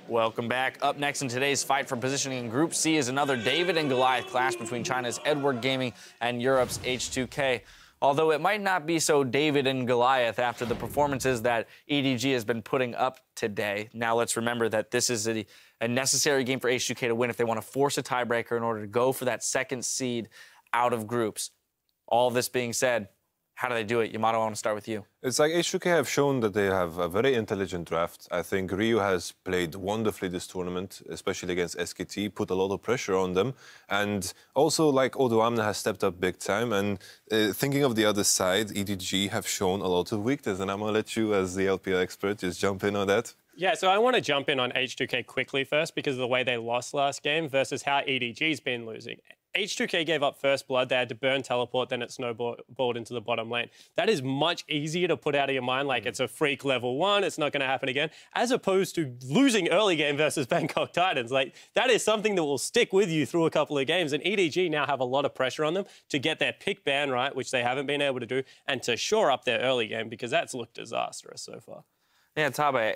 Welcome back. Up next in today's fight for positioning in Group C is another David and Goliath clash between China's Edward Gaming and Europe's H2K. Although it might not be so David and Goliath after the performances that EDG has been putting up today. Now let's remember that this is a necessary game for H2K to win if they want to force a tiebreaker in order to go for that second seed out of groups. All this being said, how do they do it? Yamato, I want to start with you. It's like H2K have shown that they have a very intelligent draft. I think Ryu has played wonderfully this tournament, especially against SKT, put a lot of pressure on them. And also, like, Odoamne has stepped up big time. And thinking of the other side, EDG have shown a lot of weakness. And I'm going to let you, as the LPL expert, just jump in on that. Yeah, so I want to jump in on H2K quickly first because of the way they lost last game versus how EDG's been losing. H2K gave up first blood. They had to burn teleport, then it snowballed into the bottom lane. That is much easier to put out of your mind, like it's a freak level 1, it's not going to happen again, as opposed to losing early game versus Bangkok Titans. Like, that is something that will stick with you through a couple of games, and EDG now have a lot of pressure on them to get their pick ban right, which they haven't been able to do, and to shore up their early game, because that's looked disastrous so far. Yeah, Tabe,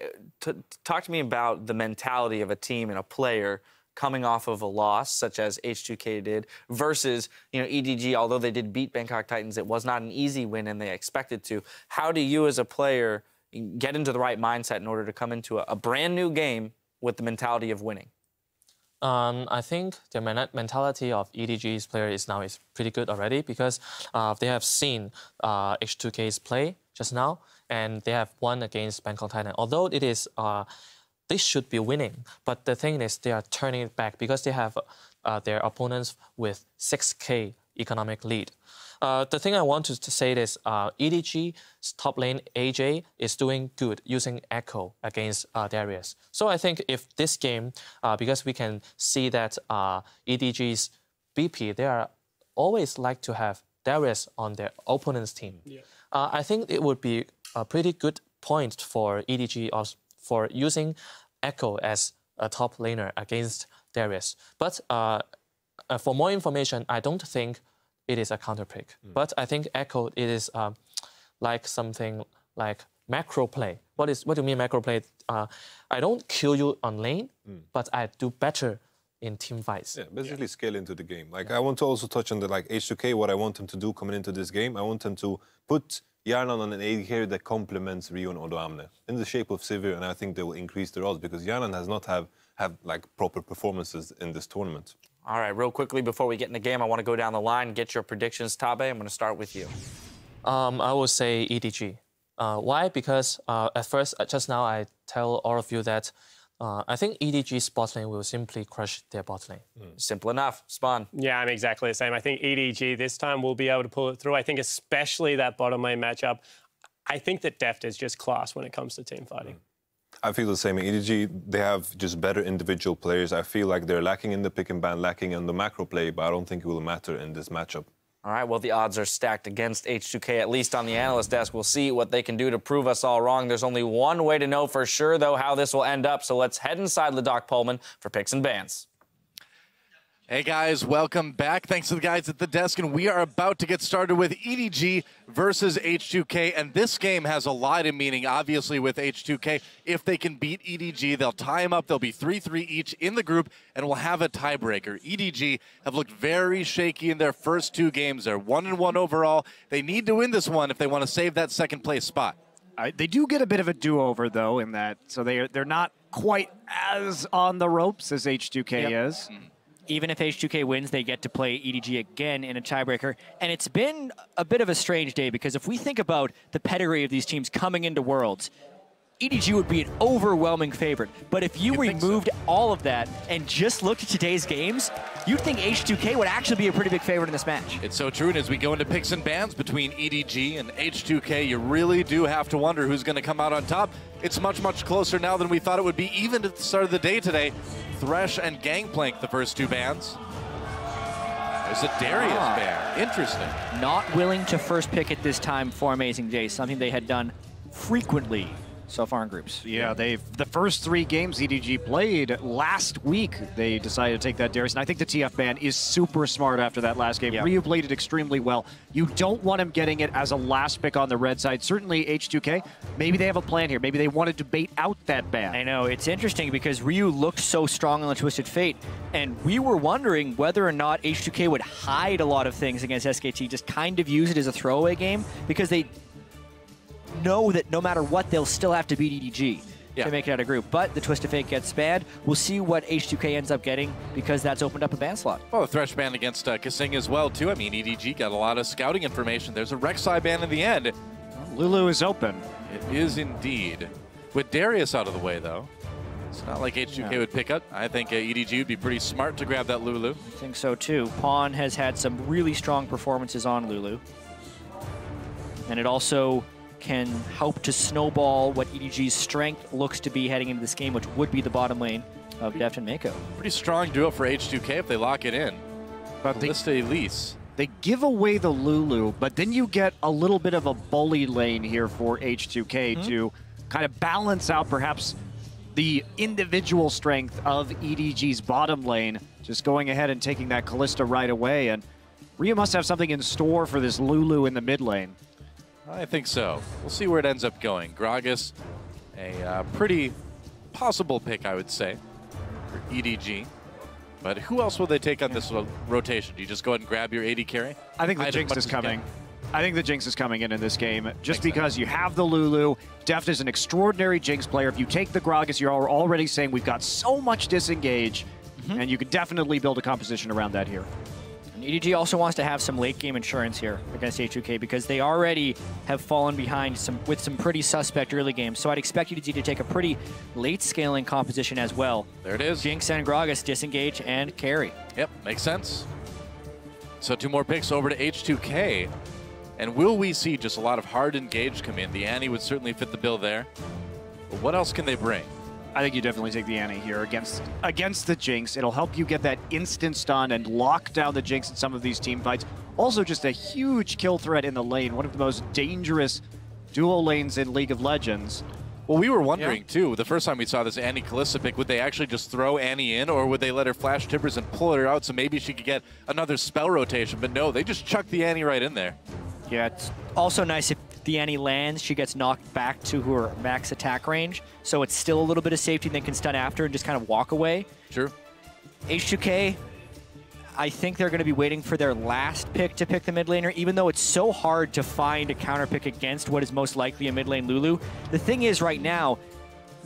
talk to me about the mentality of a team and a player coming off of a loss, such as H2K did, versus, EDG, although they did beat Bangkok Titans, it was not an easy win and they expected to. How do you as a player get into the right mindset in order to come into a brand new game with the mentality of winning? I think the mentality of EDG's player is pretty good already because they have seen H2K's play just now and they have won against Bangkok Titans. Although it is they should be winning, but the thing is they are turning it back because they have their opponents with 6K economic lead. The thing I want to say is EDG's top lane AJ is doing good using Echo against Darius. So I think if this game, because we can see that EDG's BP, they are always like to have Darius on their opponent's team. Yeah. I think it would be a pretty good point for EDG for using Echo as a top laner against Darius. But for more information, I don't think it is a counter pick. But I think Echo, it is like something like macro play. What do you mean macro play? I don't kill you on lane, but I do better in team fights. Yeah, basically scale into the game. Like, I want to also touch on the H2K, what I want them to do coming into this game. I want them to put Yarnan on an AD carry that complements Ryu and Odoamne in the shape of Sivir, and I think they will increase their odds because Yarnan has not have like proper performances in this tournament. All right, real quickly before we get in the game, I want to go down the line, get your predictions, Tabe. I'm going to start with you. I will say EDG. Why? Because at first, just now, I tell all of you that I think EDG's bot lane will simply crush their bot lane. Simple enough. Spawn. Yeah, I'm exactly the same. I think EDG this time will be able to pull it through. I think especially that bottom lane matchup. I think that Deft is just class when it comes to team fighting. I feel the same. EDG, they have just better individual players. I feel like they're lacking in the pick and ban, lacking in the macro play, but I don't think it will matter in this matchup. All right, well, the odds are stacked against H2K, at least on the analyst desk. We'll see what they can do to prove us all wrong. There's only one way to know for sure, though, how this will end up. So let's head inside Ladakh Pullman for picks and bans. Hey guys, welcome back. Thanks to the guys at the desk, and we are about to get started with EDG versus H2K, and this game has a lot of meaning, obviously, with H2K. If they can beat EDG, they'll tie them up. They'll be 3-3 each in the group, and we'll have a tiebreaker. EDG have looked very shaky in their first 2 games. They're 1-1 overall. They need to win this one if they want to save that second place spot. They do get a bit of a do-over, though, in that, so they're not quite as on the ropes as H2K is. Even if H2K wins, they get to play EDG again in a tiebreaker. And it's been a bit of a strange day because if we think about the pedigree of these teams coming into Worlds, EDG would be an overwhelming favorite. But if you removed all of that and just looked at today's games, you'd think H2K would actually be a pretty big favorite in this match. It's so true, and as we go into picks and bans between EDG and H2K, you really do have to wonder who's going to come out on top. It's much, much closer now than we thought it would be, even at the start of the day today. Thresh and Gangplank, the first 2 bans. There's a Darius ban. Interesting. Not willing to first pick at this time for Amazing Day, something they had done frequently so far in groups. Yeah, the first 3 games EDG played last week, they decided to take that Darius. And I think the TF ban is super smart after that last game. Yeah. Ryu played it extremely well. You don't want him getting it as a last pick on the red side. Certainly H2K, maybe they have a plan here. Maybe they wanted to bait out that ban. I know, it's interesting because Ryu looked so strong on the Twisted Fate, and we were wondering whether or not H2K would hide a lot of things against SKT, just kind of use it as a throwaway game, because they know that no matter what, they'll still have to beat EDG to make it out of group. But the Twisted Fate gets banned. We'll see what H2K ends up getting, because that's opened up a ban slot. Well, a Thresh ban against Kasing as well, too. I mean, EDG got a lot of scouting information. There's a Rek'Sai ban in the end. Lulu is open. It is indeed. With Darius out of the way, though, it's not like H2K would pick up. I think EDG would be pretty smart to grab that Lulu. I think so, too. Pawn has had some really strong performances on Lulu. And it also can help to snowball what EDG's strength looks to be heading into this game, which would be the bottom lane of Deft and Mako. Pretty strong duo for H2K if they lock it in. But Lista Elise. they give away the Lulu, but then you get a little bit of a bully lane here for H2K to kind of balance out perhaps the individual strength of EDG's bottom lane, just going ahead and taking that Kalista right away. And Rhea must have something in store for this Lulu in the mid lane. I think so. We'll see where it ends up going. Gragas, a pretty possible pick, I would say, for EDG. But who else will they take on this rotation? Do you just go ahead and grab your AD carry? I think the Jinx is coming. I think the Jinx is coming in this game, just because you have the Lulu. Deft is an extraordinary Jinx player. If you take the Gragas, you're already saying we've got so much disengage, and you could definitely build a composition around that here. And EDG also wants to have some late game insurance here against H2K, because they already have fallen behind with some pretty suspect early games. So I'd expect EDG to take a pretty late scaling composition as well. There it is. Jinx and Gragas disengage and carry. Yep, makes sense. So 2 more picks over to H2K. And will we see just a lot of hard engage come in? The Annie would certainly fit the bill there. But what else can they bring? I think you definitely take the Annie here against the Jinx. It'll help you get that instant stun and lock down the Jinx in some of these team fights. Also just a huge kill threat in the lane, one of the most dangerous duo lanes in League of Legends. Well, we were wondering, too, the first time we saw this Annie Kalista pick, would they actually just throw Annie in, or would they let her flash Timbers and pull her out so maybe she could get another spell rotation? But no, they just chucked the Annie right in there. Yeah, it's also nice if the Annie lands, she gets knocked back to her max attack range, so it's still a little bit of safety, and they can stun after and just kind of walk away. True. H2K, I think they're going to be waiting for their last pick to pick the mid laner, even though it's so hard to find a counter pick against what is most likely a mid lane Lulu. The thing is, right now,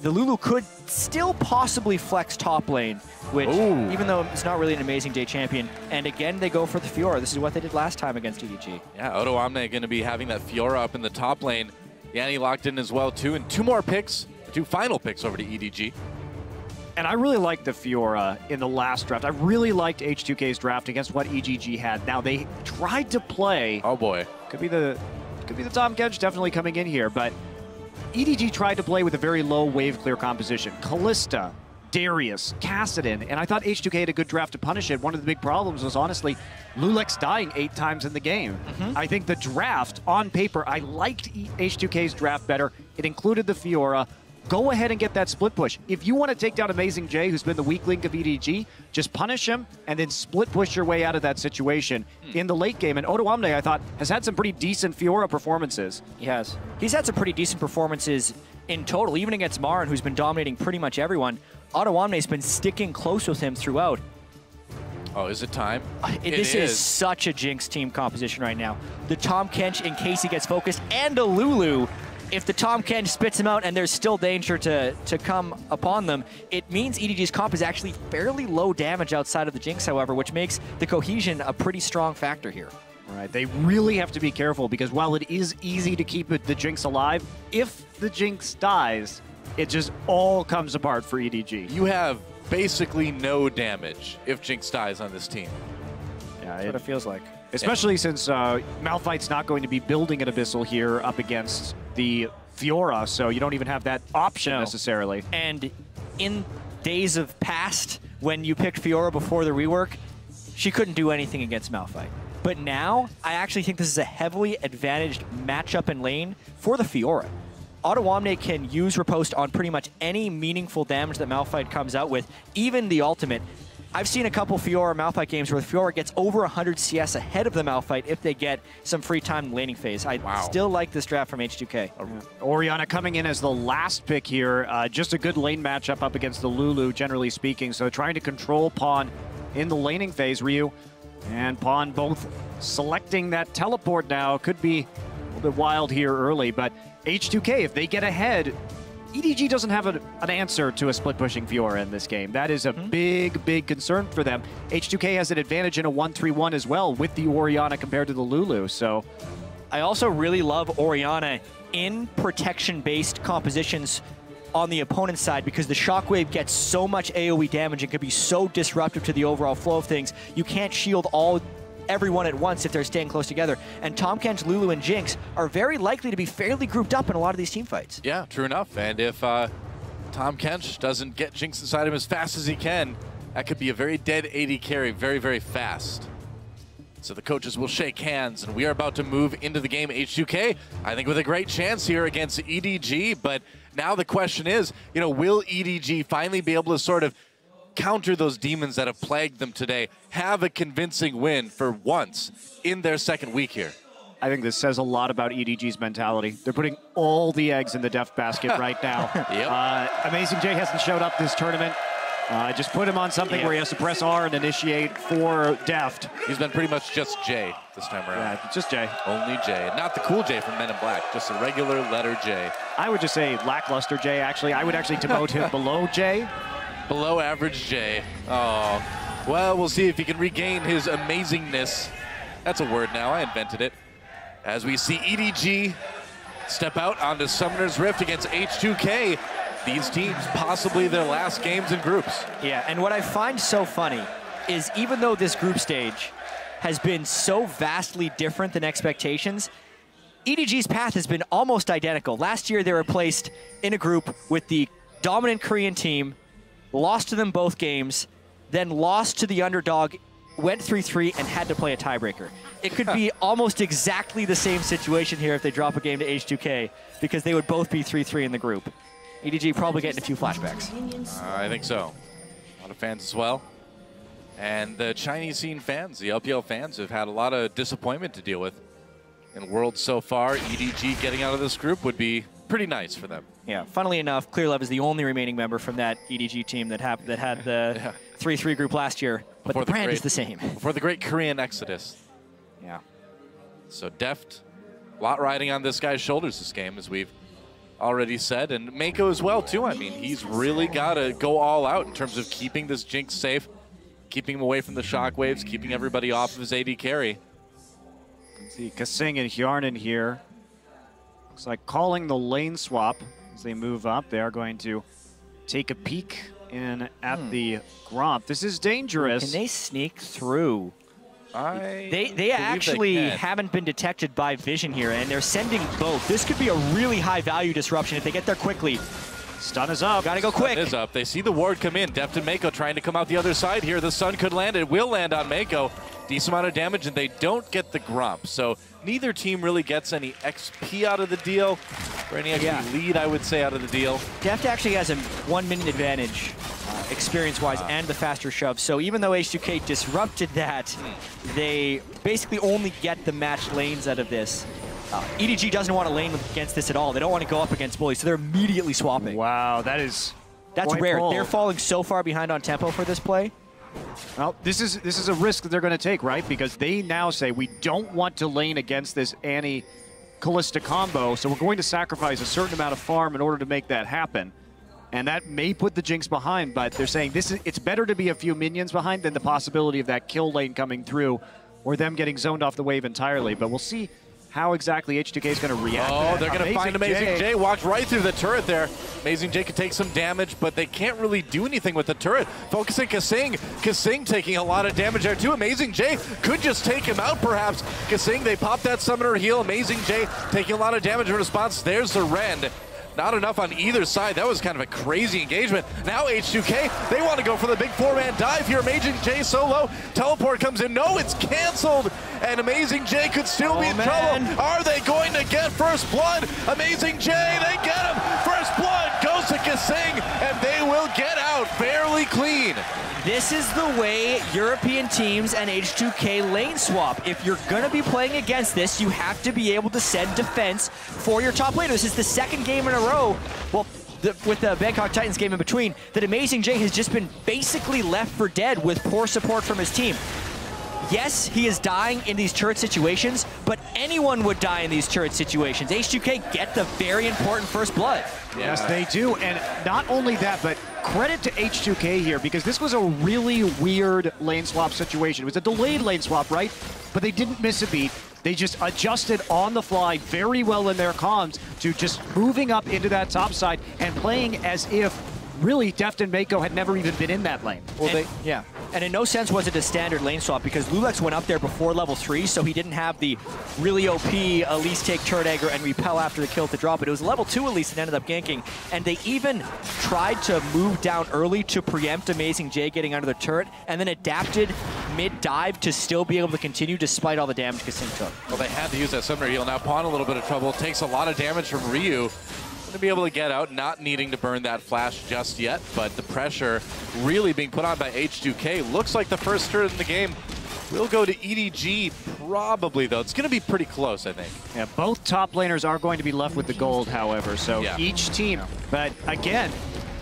the Lulu could still possibly flex top lane, which, even though it's not really an amazing day champion, and again, they go for the Fiora. This is what they did last time against EDG. Yeah, Odo Omne going to be having that Fiora up in the top lane. Yanni locked in as well, too. And 2 more picks, 2 final picks over to EDG. And I really liked the Fiora in the last draft. I really liked H2K's draft against what EDG had. Now, they tried to play... Oh, boy. Could be the Tom Kedge definitely coming in here, but EDG tried to play with a very low wave clear composition. Kalista, Darius, Kassadin, and I thought H2K had a good draft to punish it. One of the big problems was, honestly, Lulex dying 8 times in the game. I think the draft, on paper, I liked H2K's draft better. It included the Fiora. Go ahead and get that split push. If you want to take down Amazing J, who's been the weak link of EDG, just punish him and then split push your way out of that situation in the late game. And Odo Omne, I thought, has had some pretty decent Fiora performances. He has. He's had some pretty decent performances in total, even against Marin, who's been dominating pretty much everyone. Odo Omne's been sticking close with him throughout. Oh, is it time? This is such a Jinx team composition right now. The Tom Kench, in case he gets focused, and a Lulu. If the Tom Kench spits him out and there's still danger to come upon them, it means EDG's comp is actually fairly low damage outside of the Jinx, however, which makes the cohesion a pretty strong factor here. All right, they really have to be careful, because while it is easy to keep the Jinx alive, if the Jinx dies, it just all comes apart for EDG. You have basically no damage if Jinx dies on this team. Yeah, That's what it feels like. Especially since Malphite's not going to be building an Abyssal here up against the Fiora, so you don't even have that option necessarily. And in days of past, when you picked Fiora before the rework, she couldn't do anything against Malphite. But now, I actually think this is a heavily advantaged matchup in lane for the Fiora. Ottawamne can use Riposte on pretty much any meaningful damage that Malphite comes out with, even the ultimate. I've seen a couple Fiora Malphite games where Fiora gets over 100 CS ahead of the Malphite if they get some free time in the laning phase. I still like this draft from H2K. Orianna coming in as the last pick here. Just a good lane matchup up against the Lulu, generally speaking. So trying to control Pawn in the laning phase, Ryu. And Pawn both selecting that teleport now. Could be a little bit wild here early, but H2K, if they get ahead, EDG doesn't have an answer to a split-pushing Fiora in this game. That is a big concern for them. H2K has an advantage in a 1-3-1 as well with the Orianna compared to the Lulu, so... I also really love Orianna in protection-based compositions on the opponent's side because the Shockwave gets so much AoE damage and can be so disruptive to the overall flow of things. You can't shield everyone at once if they're staying close together. And Tahm Kench, Lulu, and Jinx are very likely to be fairly grouped up in a lot of these team fights. Yeah, true enough. And if Tahm Kench doesn't get Jinx inside him as fast as he can, that could be a very dead AD carry very fast. So the coaches will shake hands, and we are about to move into the game. H2K, I think with a great chance here against EDG, but now the question is, you know, will EDG finally be able to sort of counter those demons that have plagued them today, have a convincing win for once in their second week here? I think this says a lot about EDG's mentality. They're putting all the eggs in the deft basket right now. Amazing J hasn't showed up this tournament. Just put him on something where he has to press R and initiate for deft. He's been pretty much just J this time around. Yeah, just J. Only J. Not the cool J from Men in Black, just a regular letter J. I would just say lackluster J, actually. I would actually demote him below J. Below average J. Oh, well, we'll see if he can regain his amazingness. That's a word now, I invented it. As we see EDG step out onto Summoner's Rift against H2K. These teams, possibly their last games in groups. Yeah, and what I find so funny is even though this group stage has been so vastly different than expectations, EDG's path has been almost identical. Last year, they were placed in a group with the dominant Korean team, lost to them both games, then lost to the underdog, went 3-3, and had to play a tiebreaker. It could be almost exactly the same situation here if they drop a game to H2K, because they would both be 3-3 in the group. EDG probably getting a few flashbacks. I think so. A lot of fans as well. And the Chinese scene fans, the LPL fans, have had a lot of disappointment to deal with in Worlds so far. EDG getting out of this group would be pretty nice for them. Yeah, funnily enough, Clearlove is the only remaining member from that EDG team that had the 3-3 group last year, but the brand is the same. Before the great Korean exodus. Yeah. So Deft, a lot riding on this guy's shoulders this game, as we've already said, and Mako as well too. I mean, he's really got to go all out in terms of keeping this Jinx safe, keeping him away from the shockwaves, keeping everybody off of his AD carry. Let's see, Kasing and Hjarnan here. Looks like calling the lane swap as they move up. They are going to take a peek in at the Gromp. This is dangerous. Can they sneak through? They actually they haven't been detected by vision here, and they're sending both. This could be a really high-value disruption if they get there quickly. Stun is up. Gotta go quick. Stun is up. They see the ward come in. Deft and Mako trying to come out the other side here. The stun could land. It will land on Mako. Decent amount of damage, and they don't get the Gromp. So neither team really gets any XP out of the deal, or any XP lead, I would say, out of the deal. Deft actually has a 1 minute advantage experience-wise and the faster shove. So even though H2K disrupted that, they basically only get the matched lanes out of this. EDG doesn't want to lane against this at all. They don't want to go up against bullies, so they're immediately swapping. Wow, that's rare. bold. They're falling so far behind on tempo for this play. Well, this is a risk that they're going to take, right? Because they now say we don't want to lane against this Annie Kalista combo, so we're going to sacrifice a certain amount of farm in order to make that happen. And that may put the Jinx behind, but they're saying it's better to be a few minions behind than the possibility of that kill lane coming through or them getting zoned off the wave entirely. But we'll see how exactly H2K is going to react. Oh, they're going to find Amazing J. Walked right through the turret there. Amazing J could take some damage, but they can't really do anything with the turret. Focusing Kasing. Kasing taking a lot of damage there too. Amazing J could just take him out perhaps. Kasing, they pop that summoner heal. Amazing J taking a lot of damage in response. There's the Rend. Not enough on either side. That was kind of a crazy engagement. Now H2K, they want to go for the big 4-man dive here. Amazing J solo. Teleport comes in. No, it's canceled. And Amazing J could still be in trouble. Are they going to get first blood? Amazing J, they get him. First blood goes to Kasing, and they will get out fairly clean. This is the way European teams and H2K lane swap. If you're going to be playing against this, you have to be able to send defense for your top laner. This is the second game in a row, well, with the Bangkok Titans game in between, that Amazing J has just been basically left for dead with poor support from his team. Yes, he is dying in these turret situations, but anyone would die in these turret situations. H2K get the very important first blood. Yeah. Yes, they do. And not only that, but credit to H2K here, because this was a really weird lane swap situation. It was a delayed lane swap, right? But they didn't miss a beat. They just adjusted on the fly very well in their comms to just moving up into that top side and playing as if really Deft and Mako had never even been in that lane. Well, and in no sense was it a standard lane swap, because Lulex went up there before level 3, so he didn't have the really OP Elise take turret aggro and repel after the kill to drop it. It was level 2 Elise that ended up ganking, and they even tried to move down early to preempt Amazing J getting under the turret, and then adapted mid-dive to still be able to continue despite all the damage Kasing took. Well, they had to use that summoner heal. Now Pawn a little bit of trouble, takes a lot of damage from Ryu. To be able to get out, not needing to burn that flash just yet, but the pressure really being put on by H2K. Looks like the first turret in the game will go to EDG, probably, though. It's going to be pretty close, I think. Yeah, both top laners are going to be left with the gold, however, so each team. But again,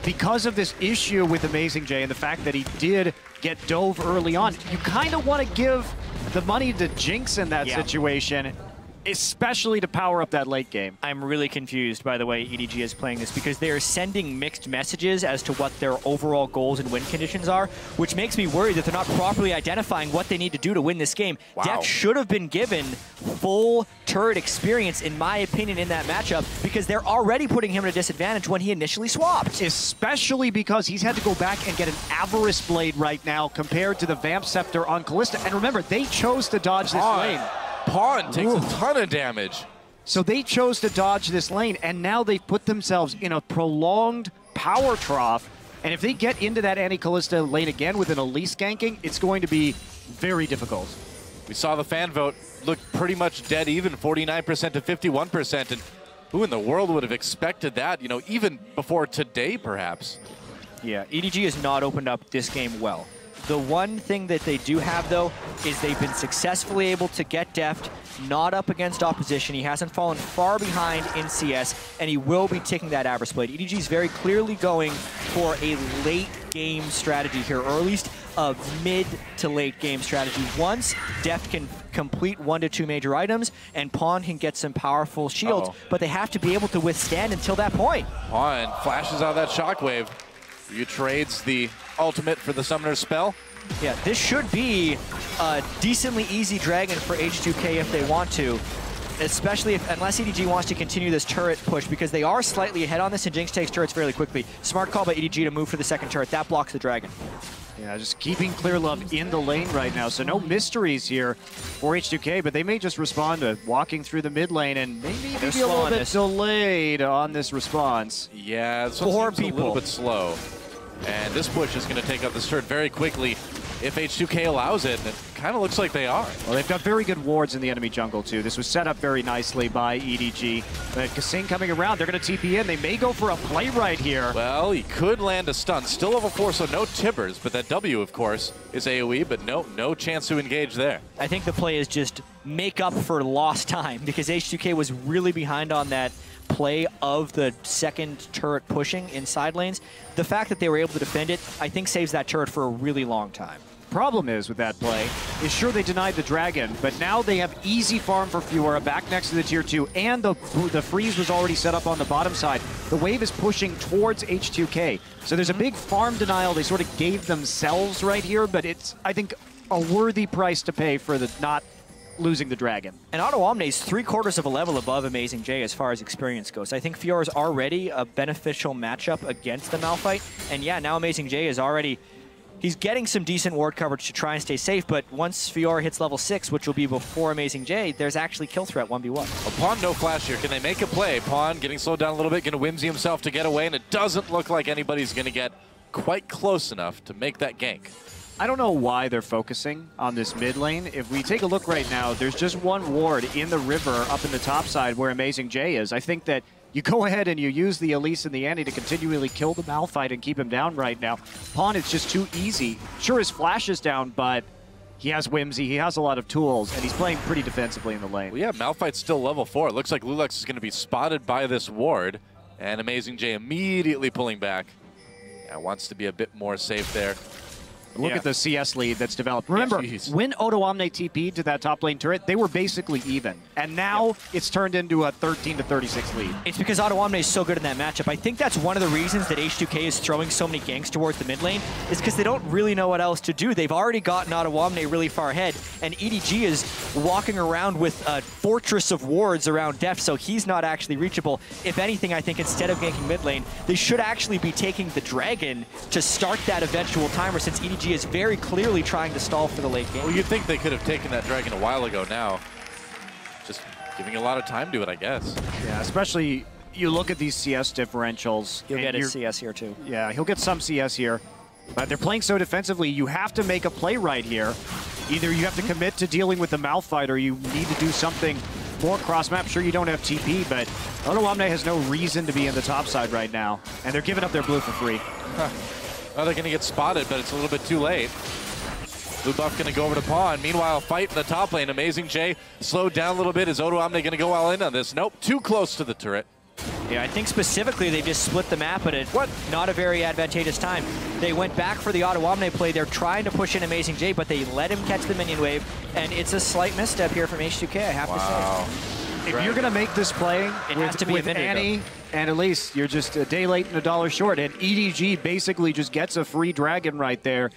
because of this issue with Amazing J and the fact that he did get dove early on, you kind of want to give the money to Jinx in that situation, especially to power up that late game. I'm really confused by the way EDG is playing this, because they are sending mixed messages as to what their overall goals and win conditions are, which makes me worried that they're not properly identifying what they need to do to win this game. Deft should have been given full turret experience, in my opinion, in that matchup, because they're already putting him at a disadvantage when he initially swapped. Especially because he's had to go back and get an Avarice Blade right now compared to the Vamp Scepter on Callista. And remember, they chose to dodge this lane. Pawn takes a ton of damage. So they chose to dodge this lane, and now they've put themselves in a prolonged power trough. And if they get into that anti-Callista lane again with an Elise ganking, it's going to be very difficult. We saw the fan vote look pretty much dead even, 49% to 51%. And who in the world would have expected that, you know, even before today, perhaps? Yeah, EDG has not opened up this game well. The one thing that they do have, though, is they've been successfully able to get Deft not up against opposition. He hasn't fallen far behind in CS, and he will be taking that Avarice Blade. EDG is very clearly going for a late game strategy here, or at least a mid to late game strategy. Once Deft can complete 1 to 2 major items, and Pawn can get some powerful shields, but they have to be able to withstand until that point. Pawn flashes out that shockwave. Ryu trades the ultimate for the summoner's spell. Yeah, this should be a decently easy dragon for H2K if they want to, especially unless EDG wants to continue this turret push, because they are slightly ahead on this, and Jinx takes turrets fairly quickly. Smart call by EDG to move for the second turret. That blocks the dragon. Yeah, just keeping Clear Love in the lane right now, so no mysteries here for H2K, but they may just respond to walking through the mid lane, and maybe be a little bit delayed on this response. Yeah, this one seems a little bit slow. And this push is going to take up this turret very quickly if H2K allows it, and it kind of looks like they are. Well, they've got very good wards in the enemy jungle, too. This was set up very nicely by EDG. But Kasing coming around, they're going to TP in. They may go for a play right here. Well, he could land a stun. Still level 4, so no tibbers, but that W, of course, is AoE, but no chance to engage there. I think the play is just make up for lost time, because H2K was really behind on that play of the second turret pushing in side lanes. The fact that they were able to defend it, I think, saves that turret for a really long time. Problem is with that play is, sure, they denied the dragon, but now they have easy farm for Fiora back next to the tier 2, and the freeze was already set up on the bottom side. The wave is pushing towards H2K, so there's a big farm denial they sort of gave themselves right here, but it's, I think, a worthy price to pay for the not losing the dragon. And Auto Omni is 3/4 of a level above Amazing J as far as experience goes. I think Fiora's already a beneficial matchup against the Malphite, and yeah, now Amazing J is already He's getting some decent ward coverage to try and stay safe, but once Fiora hits level 6, which will be before Amazing J, there's actually kill threat 1v1. Pawn no flash here. Can they make a play? Pawn getting slowed down a little bit, going to whimsy himself to get away, and it doesn't look like anybody's going to get quite close enough to make that gank. I don't know why they're focusing on this mid lane. If we take a look right now, there's just one ward in the river up in the top side where Amazing J is. I think that you go ahead and you use the Elise and the Annie to continually kill the Malphite and keep him down right now. Pawn, it's just too easy. Sure, his flash is down, but he has Whimsy, he has a lot of tools, and he's playing pretty defensively in the lane. Well, yeah, Malphite's still level 4. It looks like Lulex is going to be spotted by this ward, and Amazing J immediately pulling back. Yeah, wants to be a bit more safe there. Look at the CS lead that's developed. Remember, when Odo Omne TP'd to that top lane turret, they were basically even. And now it's turned into a 13-36 lead. It's because Odo Omne is so good in that matchup. I think that's one of the reasons that H2K is throwing so many ganks towards the mid lane, is because they don't really know what else to do. They've already gotten Odo Omne really far ahead, and EDG is walking around with a fortress of wards around Deft, so he's not actually reachable. If anything, I think instead of ganking mid lane, they should actually be taking the Dragon to start that eventual timer, since EDG is very clearly trying to stall for the late game. Well, you'd think they could have taken that Dragon a while ago now. Just giving a lot of time to it, I guess. Yeah, especially you look at these CS differentials. He'll get his CS here too. Yeah, he'll get some CS here. But they're playing so defensively, you have to make a play right here. Either you have to commit to dealing with the Malphite or you need to do something more cross-map. Sure, you don't have TP, but Odo Omne has no reason to be in the top side right now. And they're giving up their blue for free. Well, they're going to get spotted, but it's a little bit too late. Blue buff going to go over to Pawn. Meanwhile, fight in the top lane. Amazing J slowed down a little bit. Is Odo Omne going to go all in on this? Nope, too close to the turret. Yeah, I think specifically they just split the map at not a very advantageous time. They went back for the Odo Omne play. They're trying to push in Amazing J, but they let him catch the minion wave, and it's a slight misstep here from H2K, I have to say. If you're going to make this play with Annie and Elise, you're just a day late and $1 short. And EDG basically just gets a free Dragon right there.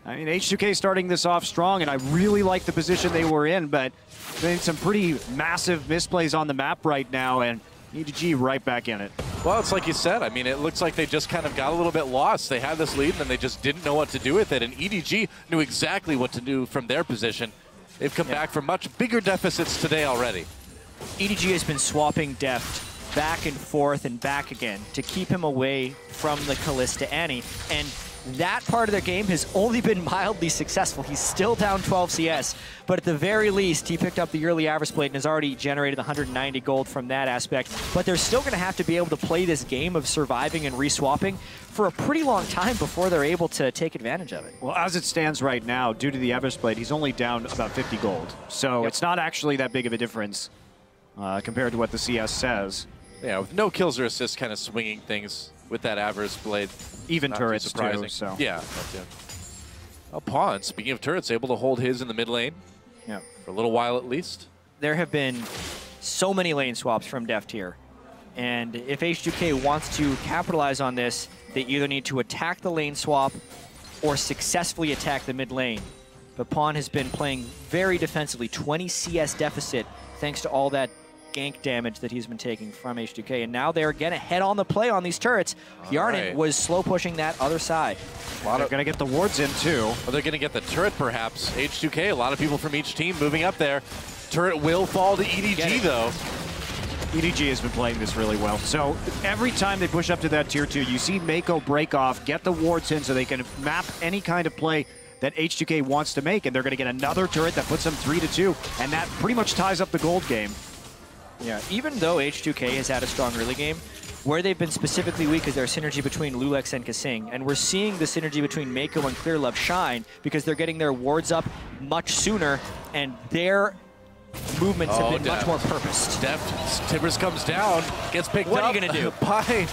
I mean, H2K starting this off strong, and I really like the position they were in, but they made some pretty massive misplays on the map right now, and EDG right back in it. Well, it's like you said. I mean, it looks like they just kind of got a little bit lost. They had this lead, and then they just didn't know what to do with it. And EDG knew exactly what to do from their position. They've come back from much bigger deficits today already. EDG has been swapping Deft back and forth and back again to keep him away from the Kalista Annie. And that part of their game has only been mildly successful. He's still down 12 CS, but at the very least, he picked up the early Avarice Blade and has already generated 190 gold from that aspect. But they're still going to have to be able to play this game of surviving and reswapping for a pretty long time before they're able to take advantage of it. Well, as it stands right now, due to the Avarice Blade, he's only down about 50 gold. So it's not actually that big of a difference compared to what the CS says. Yeah, with no kills or assists, kind of swinging things with that Avarice Blade. Even Not turrets too, so. Yeah. Well, Pawn, speaking of turrets, able to hold his in the mid lane. Yeah. For a little while at least. There have been so many lane swaps from Deft here. And if H2K wants to capitalize on this, they either need to attack the lane swap or successfully attack the mid lane. But Pawn has been playing very defensively, 20 CS deficit, thanks to all that gank damage that he's been taking from H2K. And now they're again ahead on the play on these turrets. Yarnin was slow pushing that other side. They're going to get the wards in too. Well, they're going to get the turret perhaps. H2K, a lot of people from each team moving up there. Turret will fall to EDG though. EDG has been playing this really well. So every time they push up to that tier 2, you see Mako break off, get the wards in so they can map any kind of play that H2K wants to make, and they're going to get another turret that puts them 3-2, and that pretty much ties up the gold game. Yeah, even though H2K has had a strong early game, where they've been specifically weak is their synergy between Lulex and Kasing. And we're seeing the synergy between Mako and Clearlove shine because they're getting their wards up much sooner, and their movements have been much more purposed. Deft, Timbers comes down, gets picked up. What are you going to do? By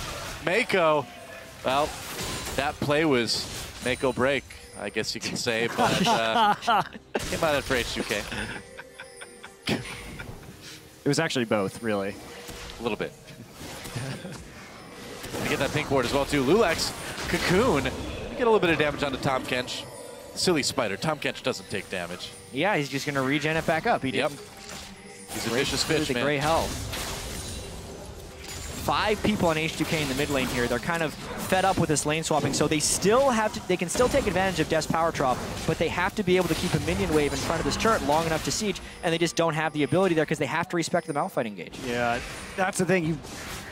Mako. Well, that play was Mako break, I guess you can say, but came out it for H2K. It was actually both, really. A little bit. To get that pink ward as well, too. Lulex, Cocoon, get a little bit of damage onto Tom Kench. Silly spider. Tom Kench doesn't take damage. Yeah, he's just going to regen it back up. He didn't. He's a vicious fish, the man. gray health. 5 people on H2K in the mid lane here. They're kind of fed up with this lane swapping, so they can still take advantage of Death's power drop, but they have to be able to keep a minion wave in front of this turret long enough to siege, and they just don't have the ability there because they have to respect the Malphite engage. Yeah, that's the thing.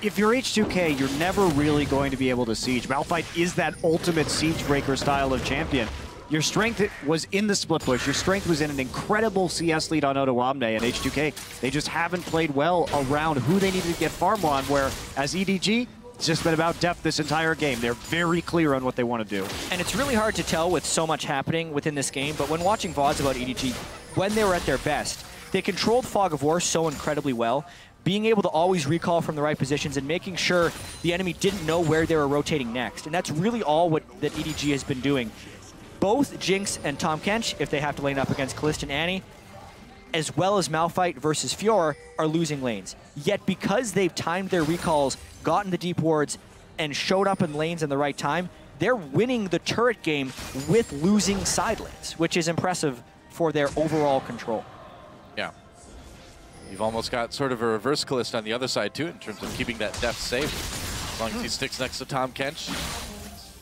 If you're H2K, you're never really going to be able to siege. Malphite is that ultimate siege breaker style of champion. Your strength was in the split push. Your strength was in an incredible CS lead on Odoamne, and H2K, they just haven't played well around who they needed to get farm on, where as EDG, it's just been about depth this entire game. They're very clear on what they want to do. And it's really hard to tell with so much happening within this game, but when watching VODs about EDG, when they were at their best, they controlled Fog of War so incredibly well, being able to always recall from the right positions and making sure the enemy didn't know where they were rotating next. And that's really all that EDG has been doing. Both Jinx and Tahm Kench, if they have to lane up against Kalista and Annie, as well as Malphite versus Fiora, are losing lanes. Yet because they've timed their recalls, gotten the deep wards, and showed up in lanes in the right time, they're winning the turret game with losing side lanes, which is impressive for their overall control. Yeah. You've almost got sort of a reverse Kalista on the other side, too, in terms of keeping that Death safe. As long as he sticks next to Tahm Kench,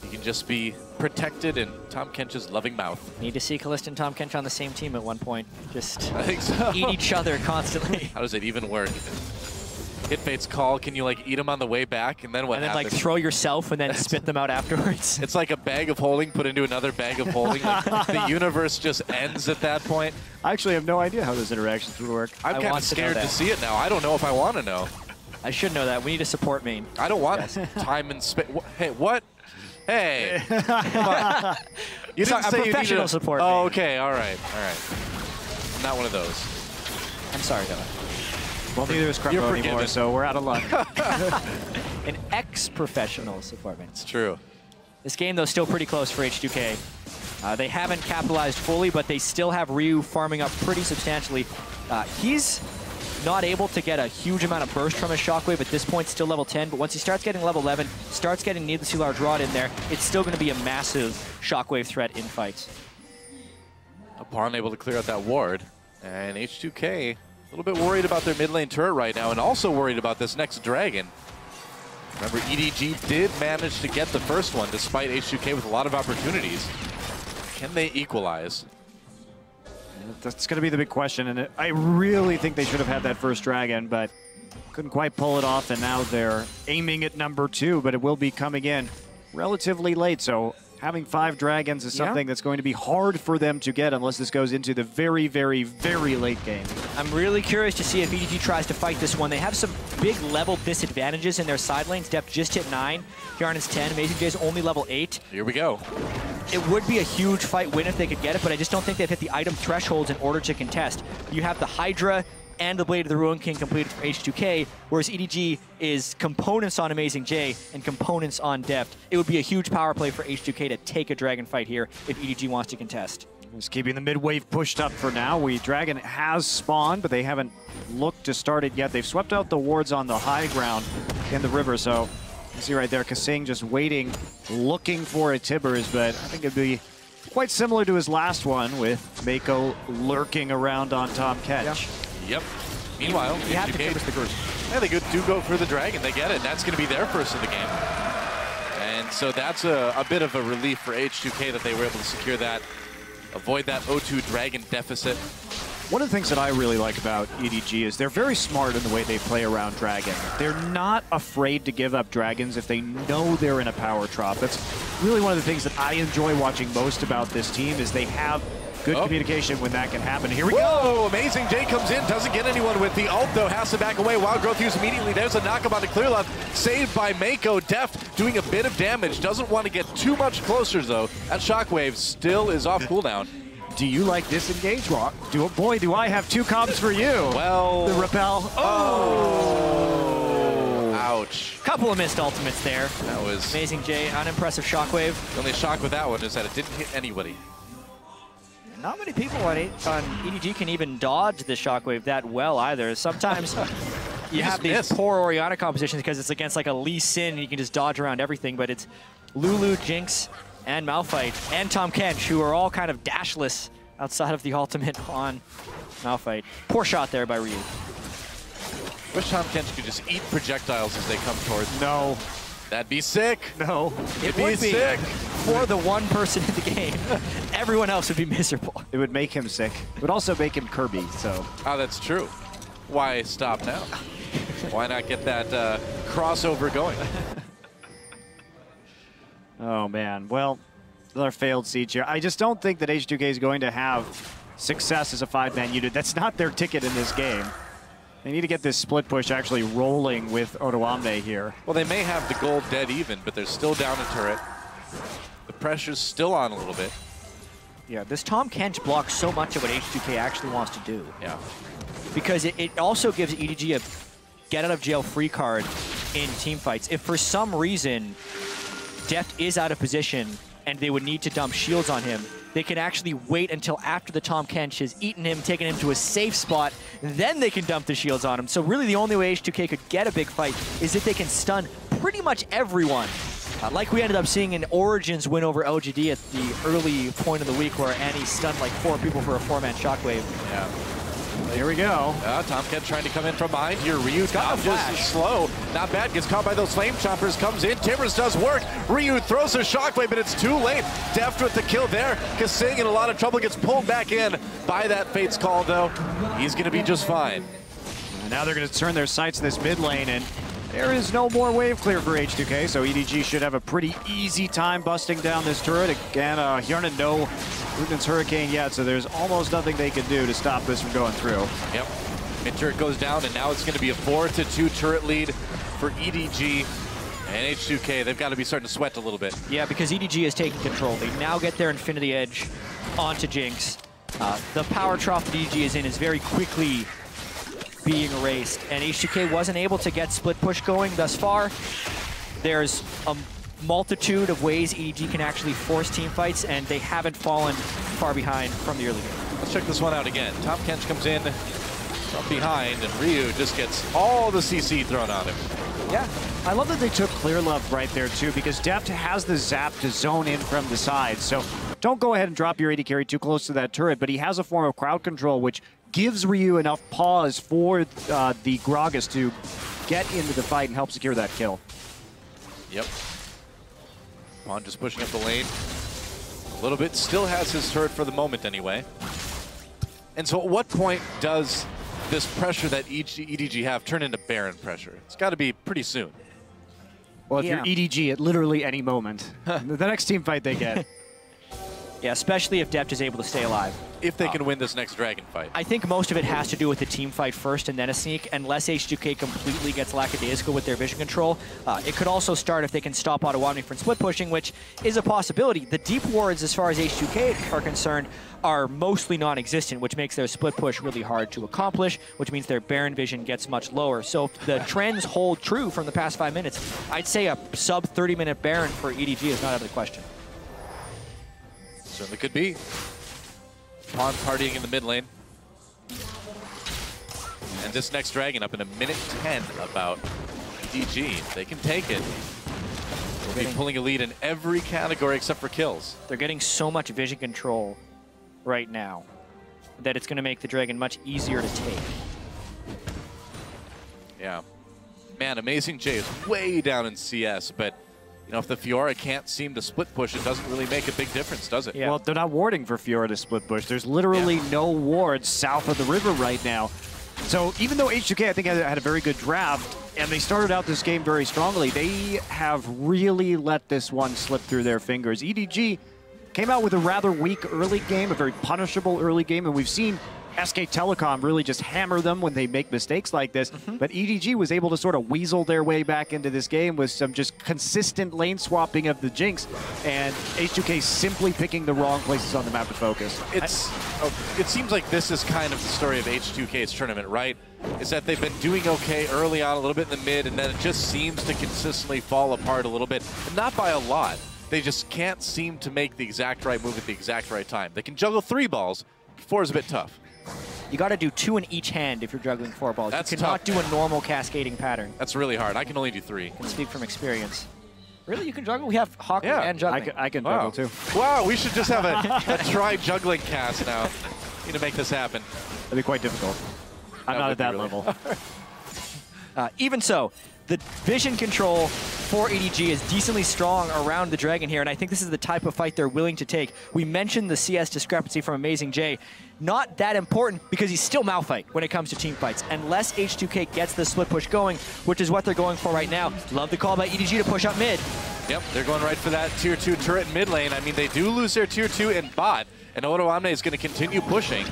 he can just be protected in Tahm Kench's loving mouth. Need to see Kalista and Tahm Kench on the same team at one point. Just I think so. eat each other constantly. How does it even work? Hit Fate's call, can you like eat them on the way back, and then what happens? And then like throw yourself and then spit them out afterwards. It's like a bag of holding put into another bag of holding. Like, the universe just ends at that point. I actually have no idea how those interactions would work. I'm kind of scared to see it now. I don't know if I want to know. I should know that. We need a support main. I don't want time and space. Hey, what? Hey, come on. You didn't say a professional you support. Oh, okay, all right, all right. I'm not one of those. I'm sorry, Dylan. Well, neither is Krembo anymore, so we're out of luck. An ex-professional support main. It's true. This game, though, still pretty close for H2K. They haven't capitalized fully, but they still have Ryu farming up pretty substantially. He's not able to get a huge amount of burst from his Shockwave at this point, still level 10, but once he starts getting level 11, starts getting needlessly large rod in there, it's still going to be a massive Shockwave threat in fights. Upon able to clear out that ward, and H2K a little bit worried about their mid lane turret right now, and also worried about this next dragon. Remember, EDG did manage to get the first one, despite H2K with a lot of opportunities. Can they equalize? That's going to be the big question, and I really think they should have had that first dragon, but couldn't quite pull it off, and now they're aiming at number 2, but it will be coming in relatively late, so having 5 dragons is something that's going to be hard for them to get unless this goes into the very, very, very late game. I'm really curious to see if EDG tries to fight this one. They have some big level disadvantages in their side lanes. Depth just hit 9, Yarn's 10, Amazing J's only level 8. Here we go. It would be a huge fight win if they could get it, but I just don't think they've hit the item thresholds in order to contest. You have the Hydra and the Blade of the Ruin King completed for H2K, whereas EDG is components on Amazing J and components on Deft. It would be a huge power play for H2K to take a dragon fight here if EDG wants to contest. Just keeping the mid wave pushed up for now. Dragon has spawned, but they haven't looked to start it yet. They've swept out the wards on the high ground in the river, so you see right there, Kasing just waiting, looking for a Tibbers, but I think it'd be quite similar to his last one with Mako lurking around on Tahm Kench. Yep. Meanwhile, you have to Tibbers the group. Yeah, they do go for the dragon. They get it. That's going to be their first of the game. And so that's a bit of a relief for H2K that they were able to secure that, avoid that O2 dragon deficit. One of the things that I really like about EDG is they're very smart in the way they play around Dragon. They're not afraid to give up Dragons if they know they're in a power drop. That's really one of the things that I enjoy watching most about this team is they have good communication when that can happen. Here we go! Amazing J comes in, doesn't get anyone with the ult though, has to back away. Wild Growth used immediately. There's a knockup on the clear left, saved by Mako. Deft doing a bit of damage, doesn't want to get too much closer though. That Shockwave still is off cooldown. Do you like disengage? Well, boy, do I have 2 comps for you. Well, the repel. Oh! Ouch. Couple of missed ultimates there. That was Amazing J, unimpressive Shockwave. The only shock with that one is that it didn't hit anybody. Not many people on EDG can even dodge the Shockwave that well either. Sometimes you have these poor Orianna compositions because it's against like a Lee Sin and you can just dodge around everything, but it's Lulu, Jinx, and Malphite, and Tahm Kench, who are all kind of dashless outside of the ultimate on Malphite. Poor shot there by Ryu. Wish Tom Kench could just eat projectiles as they come towards him. No. That'd be sick. No. It'd be sick. For the one person in the game. Everyone else would be miserable. It would make him sick. It would also make him Kirby, so. Oh, that's true. Why stop now? Why not get that crossover going? Oh, man. Well, another failed siege here. I just don't think that H2K is going to have success as a 5-man unit. That's not their ticket in this game. They need to get this split push actually rolling with Odoamne here. Well, they may have the gold dead even, but they're still down a turret. The pressure's still on a little bit. Yeah, this Tom Kench blocks so much of what H2K actually wants to do. Yeah. Because it also gives EDG a get-out-of-jail-free card in team fights. If for some reason Deft is out of position and they would need to dump shields on him, they can actually wait until after the Tom Kench has eaten him, taken him to a safe spot, then they can dump the shields on him. So really the only way H2K could get a big fight is if they can stun pretty much everyone. Like we ended up seeing in Origin's win over LGD at the early point of the week where Annie stunned like 4 people for a 4-man shockwave. Yeah. Here we go. Tom Kench trying to come in from behind here. Ryu got a flash. just slow. Not bad. Gets caught by those flame choppers. Comes in. Timbers does work. Ryu throws a shockwave, but it's too late. Deft with the kill there. Kasing in a lot of trouble. Gets pulled back in by that Fate's Call, though. He's going to be just fine. And now they're going to turn their sights to this mid lane, and there is no more wave clear for H2K, so EDG should have a pretty easy time busting down this turret. Again, Hjarnan, no Luden's Hurricane yet, so there's almost nothing they can do to stop this from going through. Yep. Mid turret goes down, and now it's going to be a 4-2 turret lead for EDG. And H2K, they've got to be starting to sweat a little bit. Yeah, because EDG is taking control. They now get their Infinity Edge onto Jinx. The power trough that EDG is in is very quickly being erased, and H2K wasn't able to get split push going thus far. There's a multitude of ways EDG can actually force team fights, and they haven't fallen far behind from the early game. Let's check this one out again. Tom Kench comes in from behind, and Ryu just gets all the CC thrown on him. Yeah, I love that they took Clear Love right there too, because Deft has the zap to zone in from the side. So don't go ahead and drop your AD carry too close to that turret, but he has a form of crowd control which gives Ryu enough pause for the Gragas to get into the fight and help secure that kill. Yep. Mon just pushing up the lane a little bit. Still has his turret for the moment anyway. And so at what point does this pressure that EDG have turn into Baron pressure? It's got to be pretty soon. Well, if you're EDG at literally any moment, the next team fight they get. Yeah, especially if Deft is able to stay alive. If they can win this next dragon fight. I think most of it has to do with the team fight first and then a sneak, unless H2K completely gets lackadaisical with their vision control. It could also start if they can stop Odoamne from split pushing, which is a possibility. The deep wards, as far as H2K are concerned, are mostly non-existent, which makes their split push really hard to accomplish, which means their Baron vision gets much lower. So if the trends hold true from the past 5 minutes, I'd say a sub 30-minute Baron for EDG is not out of the question. Certainly could be. Pawn partying in the mid lane. And this next dragon up in 1:10 about EDG. They can take it. They'll be pulling a lead in every category except for kills. They're getting so much vision control right now that it's going to make the dragon much easier to take. Yeah. Man, Amazing J is way down in CS, but you know, if the Fiora can't seem to split push, it doesn't really make a big difference, does it? Yeah. Well, they're not warding for Fiora to split push. There's literally no wards south of the river right now. So even though H2K, I think, had a very good draft, and they started out this game very strongly, they have really let this one slip through their fingers. EDG came out with a rather weak early game, a very punishable early game, and we've seen SK Telecom really just hammer them when they make mistakes like this. But EDG was able to sort of weasel their way back into this game with some just consistent lane swapping of the Jinx, and H2K simply picking the wrong places on the map to focus. It seems like this is kind of the story of H2K's tournament, right? Is that they've been doing okay early on, a little bit in the mid, and then it just seems to consistently fall apart a little bit. And not by a lot. They just can't seem to make the exact right move at the exact right time. They can juggle 3 balls. 4 is a bit tough. You got to do 2 in each hand if you're juggling 4 balls. That's you cannot tough. do a normal cascading pattern. That's really hard. I can only do 3. I can speak from experience. Really? You can juggle? We have Hawker and juggling. I can juggle too. Wow, we should just have a try juggling cast now. Need to make this happen. That'd be quite difficult. I'm not at that level. Even so, the vision control for EDG is decently strong around the Dragon here, and I think this is the type of fight they're willing to take. We mentioned the CS discrepancy from Amazing J. Not that important because he's still Malphite when it comes to team fights, unless H2K gets the split push going, which is what they're going for right now. Love the call by EDG to push up mid. Yep, they're going right for that tier 2 turret mid lane. I mean, they do lose their tier 2 in bot, and Odoamne is going to continue pushing.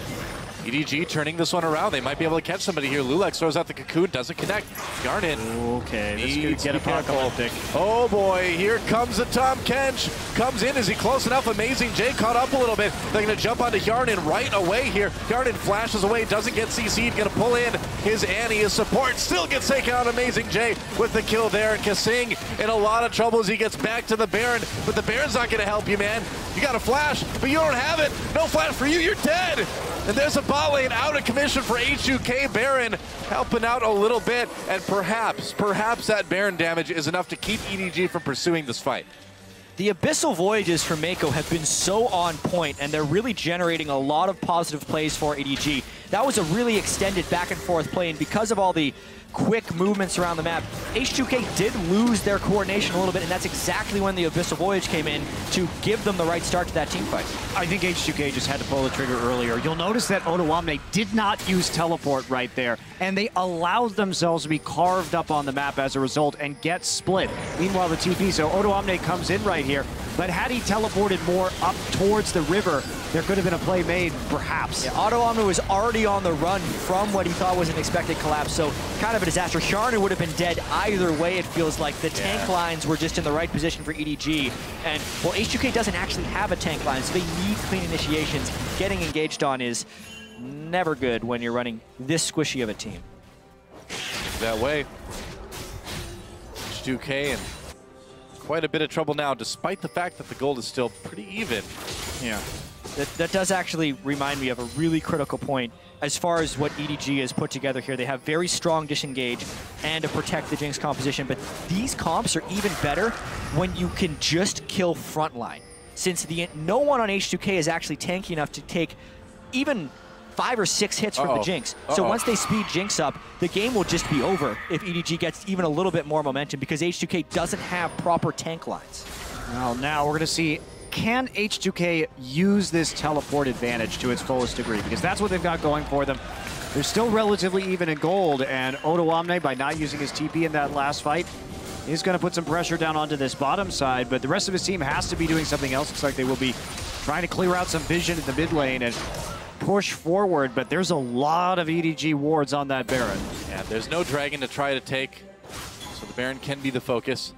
EDG turning this one around. They might be able to catch somebody here. Lulex throws out the cocoon, doesn't connect. Garnet. Okay, this could get apocalyptic. Oh boy, here comes the Tom Kench. Comes in, is he close enough? Amazing J caught up a little bit. They're gonna jump onto Yarnin right away here. Yarnin flashes away, doesn't get CC'd, gonna pull in his Annie, his support, still gets taken out. Amazing J with the kill there. And Kasing in a lot of trouble as he gets back to the Baron, but the Baron's not gonna help you, man. You got a flash, but you don't have it. No flash for you, you're dead. And there's a bot lane out of commission for H2K. Baron helping out a little bit, and perhaps that Baron damage is enough to keep EDG from pursuing this fight. The Abyssal Voyages for Mako have been so on point, and they're really generating a lot of positive plays for EDG. That was a really extended back and forth play, and because of all the quick movements around the map, H2K did lose their coordination a little bit, and that's exactly when the Abyssal Voyage came in to give them the right start to that team fight. I think H2K just had to pull the trigger earlier. You'll notice that Odoamne did not use teleport right there, and they allowed themselves to be carved up on the map as a result and get split. Meanwhile, the TP, so Odoamne comes in right here, but had he teleported more up towards the river, there could have been a play made, perhaps. Yeah, Odoamne was already on the run from what he thought was an expected collapse, so kind of a disaster. Sharner would have been dead either way, it feels like. The tank lines were just in the right position for EDG, and, well, H2K doesn't actually have a tank line, so they need clean initiations. Getting engaged on is never good when you're running this squishy of a team. That way. H2K in quite a bit of trouble now, despite the fact that the gold is still pretty even. Yeah. That does actually remind me of a really critical point as far as what EDG has put together here. They have very strong disengage and a protect the Jinx composition, but these comps are even better when you can just kill frontline. Since no one on H2K is actually tanky enough to take even 5 or 6 hits from the Jinx. So once they speed Jinx up, the game will just be over if EDG gets even a little bit more momentum because H2K doesn't have proper tank lines. Well, now we're going to see, can H2K use this teleport advantage to its fullest degree? Because that's what they've got going for them. They're still relatively even in gold, and Odoamne, by not using his TP in that last fight, is going to put some pressure down onto this bottom side, but the rest of his team has to be doing something else. Looks like they will be trying to clear out some vision in the mid lane and push forward, but there's a lot of EDG wards on that Baron. Yeah, there's no dragon to try to take, so the Baron can be the focus.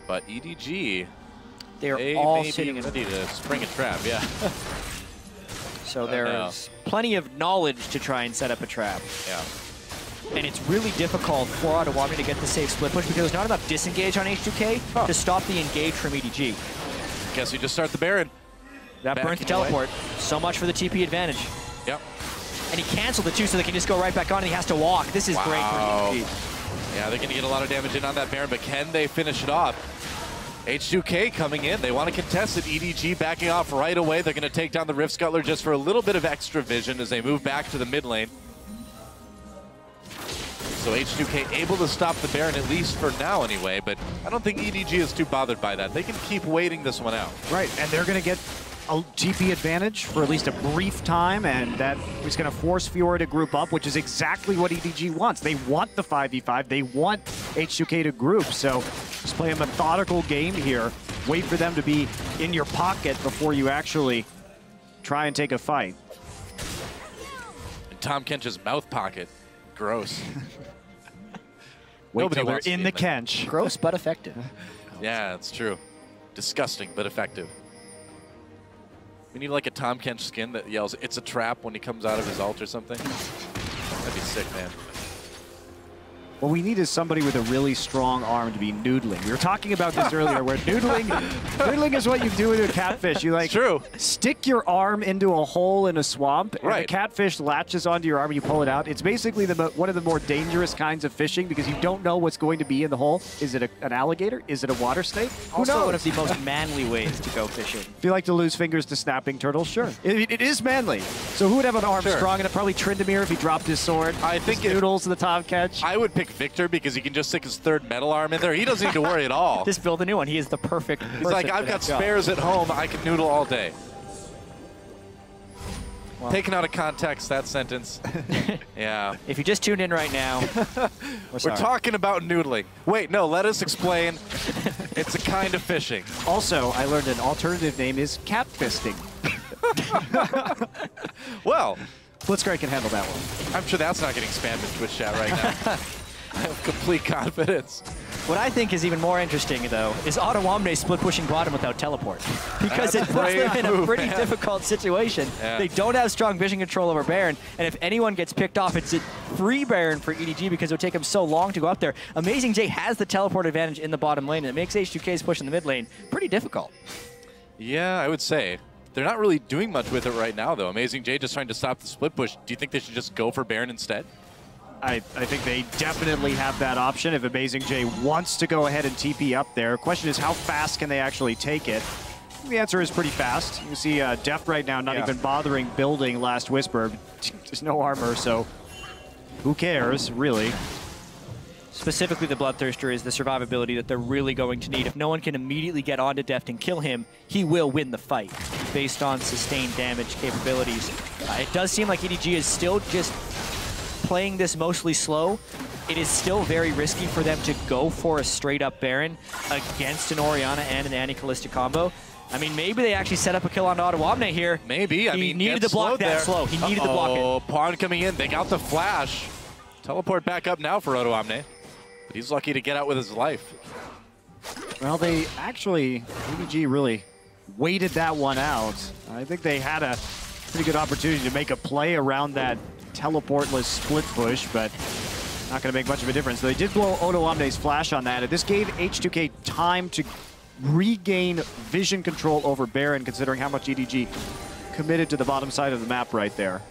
But EDG, they're all may sitting be in ready to spring a trap, yeah. So there's plenty of knowledge to try and set up a trap. Yeah. And it's really difficult for Odoamne to get the safe split push because there's not enough disengage on H2K to stop the engage from EDG. Guess we just start the Baron. That burns the teleport. So much for the TP advantage. Yep. And he canceled it too, so they can just go right back on and he has to walk. This is great for EDG. Yeah, they're going to get a lot of damage in on that Baron, but can they finish it off? H2K coming in. They want to contest it. EDG backing off right away. They're going to take down the Rift Scuttler just for a little bit of extra vision as they move back to the mid lane. So H2K able to stop the Baron, at least for now anyway, but I don't think EDG is too bothered by that. They can keep waiting this one out. Right, and they're going to get a GP advantage for at least a brief time, and that is going to force Fiora to group up, which is exactly what EDG wants. They want the 5v5. They want H2K to group, so just play a methodical game here. Wait for them to be in your pocket before you actually try and take a fight. And Tom Kench's mouth pocket. Gross. Wait till they're in the Kench. Gross but effective. Yeah, it's true. Disgusting but effective. We need like a Tom Kench skin that yells, "It's a trap" when he comes out of his ult or something. That'd be sick, man. What we need is somebody with a really strong arm to be noodling. We were talking about this earlier, where noodling is what you do with a catfish. You like stick your arm into a hole in a swamp, and the catfish latches onto your arm and you pull it out. It's basically one of the more dangerous kinds of fishing because you don't know what's going to be in the hole. Is it an alligator? Is it a water snake? Who knows? Also one of the most manly ways to go fishing. If you like to lose fingers to snapping turtles, sure. It is manly. So who would have an arm strong enough? Probably Tryndamere if he dropped his sword. I think noodles to the top catch. I would pick Victor because he can just stick his third metal arm in there. He doesn't need to worry at all. Just build a new one. He is the perfect He's like, I've got spares at home. I can noodle all day. Well, taken out of context, that sentence. Yeah. If you just tuned in right now, we're talking about noodling. Wait, no, let us explain. It's a kind of fishing. Also, I learned an alternative name is catfisting. Well, Blitzcrank can handle that one. I'm sure that's not getting spammed in Twitch chat right now. I have complete confidence. What I think is even more interesting, though, is Ottawamne split pushing bottom without teleport. Because it puts them in a pretty difficult situation. Yeah. They don't have strong vision control over Baron, and if anyone gets picked off, it's a free Baron for EDG because it would take him so long to go up there. Amazing J has the teleport advantage in the bottom lane, and it makes H2K's push in the mid lane pretty difficult. Yeah, I would say. They're not really doing much with it right now, though. Amazing J just trying to stop the split push. Do you think they should just go for Baron instead? I think they definitely have that option if Amazing J wants to go ahead and TP up there. Question is, how fast can they actually take it? The answer is pretty fast. You can see Deft right now not even bothering building Last Whisper. There's no armor, so who cares, really? Specifically, the Bloodthirster is the survivability that they're really going to need. If no one can immediately get onto Deft and kill him, he will win the fight based on sustained damage capabilities. It does seem like EDG is still just playing this mostly slow. It is still very risky for them to go for a straight-up Baron against an Orianna and an Anti-Callista combo. I mean, maybe they actually set up a kill on Ottawamne here. Maybe. I mean, he needed to block that slow. He needed to block it. Oh, Pawn coming in. They got the flash. Teleport back up now for Ottawamne. But he's lucky to get out with his life. Well, they actually, EDG really waited that one out. I think they had a pretty good opportunity to make a play around that teleportless split push, but not going to make much of a difference. They did blow Ottawamne's flash on that, and this gave H2K time to regain vision control over Baron, considering how much EDG committed to the bottom side of the map right there.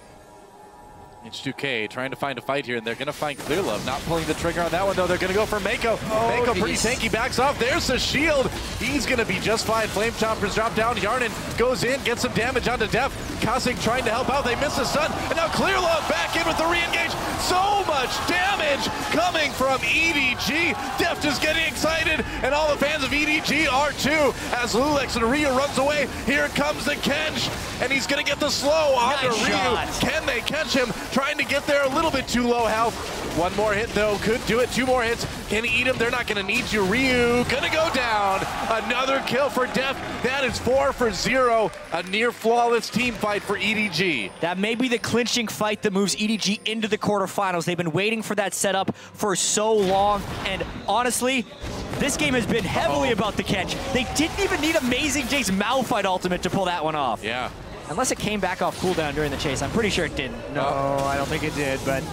H2K trying to find a fight here, and they're going to find Clearlove. Not pulling the trigger on that one, though. They're going to go for Mako. Mako pretty tanky, backs off. There's the shield. He's going to be just fine. Flame Chompers drop down. Yarnin goes in, gets some damage onto Deft. Kosik trying to help out. They miss the stun, and now Clearlove back in with the re-engage. So much damage coming from EDG. Deft is getting excited, and all the fans of EDG are too. As Lulex and Ryu runs away, here comes the Kench, and he's going to get the slow onto Ryu. Can they catch him? Trying to get there a little bit too low health. One more hit, though. Could do it. Two more hits. Can he eat him? They're not going to need you. Ryu gonna go down. Another kill for Deft. That is 4 for 0. A near flawless team fight for EDG. That may be the clinching fight that moves EDG into the quarterfinals. They've been waiting for that setup for so long, and honestly, this game has been heavily about the catch. They didn't even need Amazing J's Malphite ultimate to pull that one off. Yeah. Unless it came back off cooldown during the chase. I'm pretty sure it didn't. No, I don't think it did, but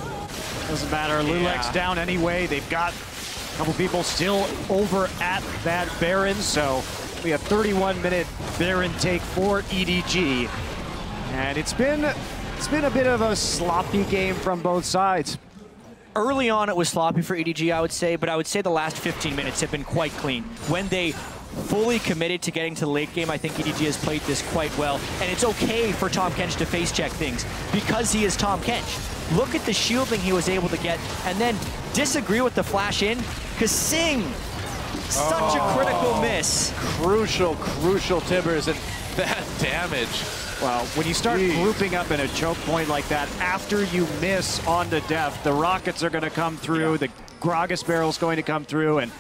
doesn't matter. Lulex down anyway. They've got a couple people still over at that Baron, so we have 31-minute Baron take for EDG. And it's been a bit of a sloppy game from both sides. Early on, it was sloppy for EDG, I would say, but I would say the last 15 minutes have been quite clean. When they fully committed to getting to the late game, I think EDG has played this quite well. And it's okay for Tahm Kench to face check things because he is Tahm Kench. Look at the shielding he was able to get and then disagree with the flash in because Sing, such a critical miss. Crucial Tibbers, and that damage. Well, when you start grouping up in a choke point like that, after you miss onto Deft, the rockets are going to come through, the Gragas barrel's going to come through, and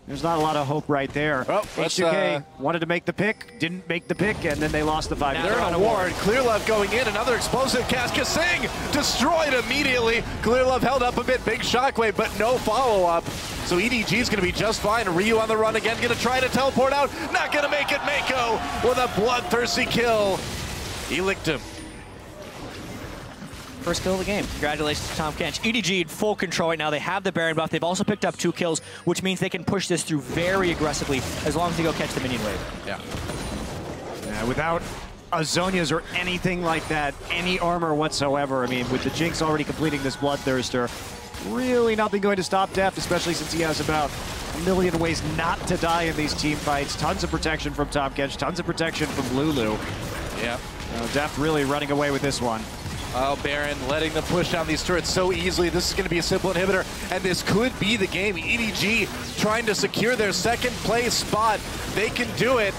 there's not a lot of hope right there. Well, H2K wanted to make the pick, didn't make the pick, and then they lost the 5. They're on a ward. Clearlove going in, another explosive cast. Kasing destroyed immediately. Clearlove held up a bit, big shockwave, but no follow-up. So EDG is going to be just fine. Ryu on the run again, going to try to teleport out. Not going to make it. Mako with a bloodthirsty kill. He licked him. First kill of the game. Congratulations to Tom Kench. EDG in full control right now. They have the Baron buff. They've also picked up 2 kills, which means they can push this through very aggressively as long as they go catch the minion wave. Yeah. Without Azonias or anything like that, any armor whatsoever. I mean, with the Jinx already completing this Bloodthirster, really nothing going to stop Deft, especially since he has about a million ways not to die in these team fights. Tons of protection from Tom Kench, tons of protection from Lulu. Yeah. Deft really running away with this one. Oh, Baron letting them push down these turrets so easily. This is going to be a simple inhibitor, and this could be the game. EDG trying to secure their second place spot. They can do it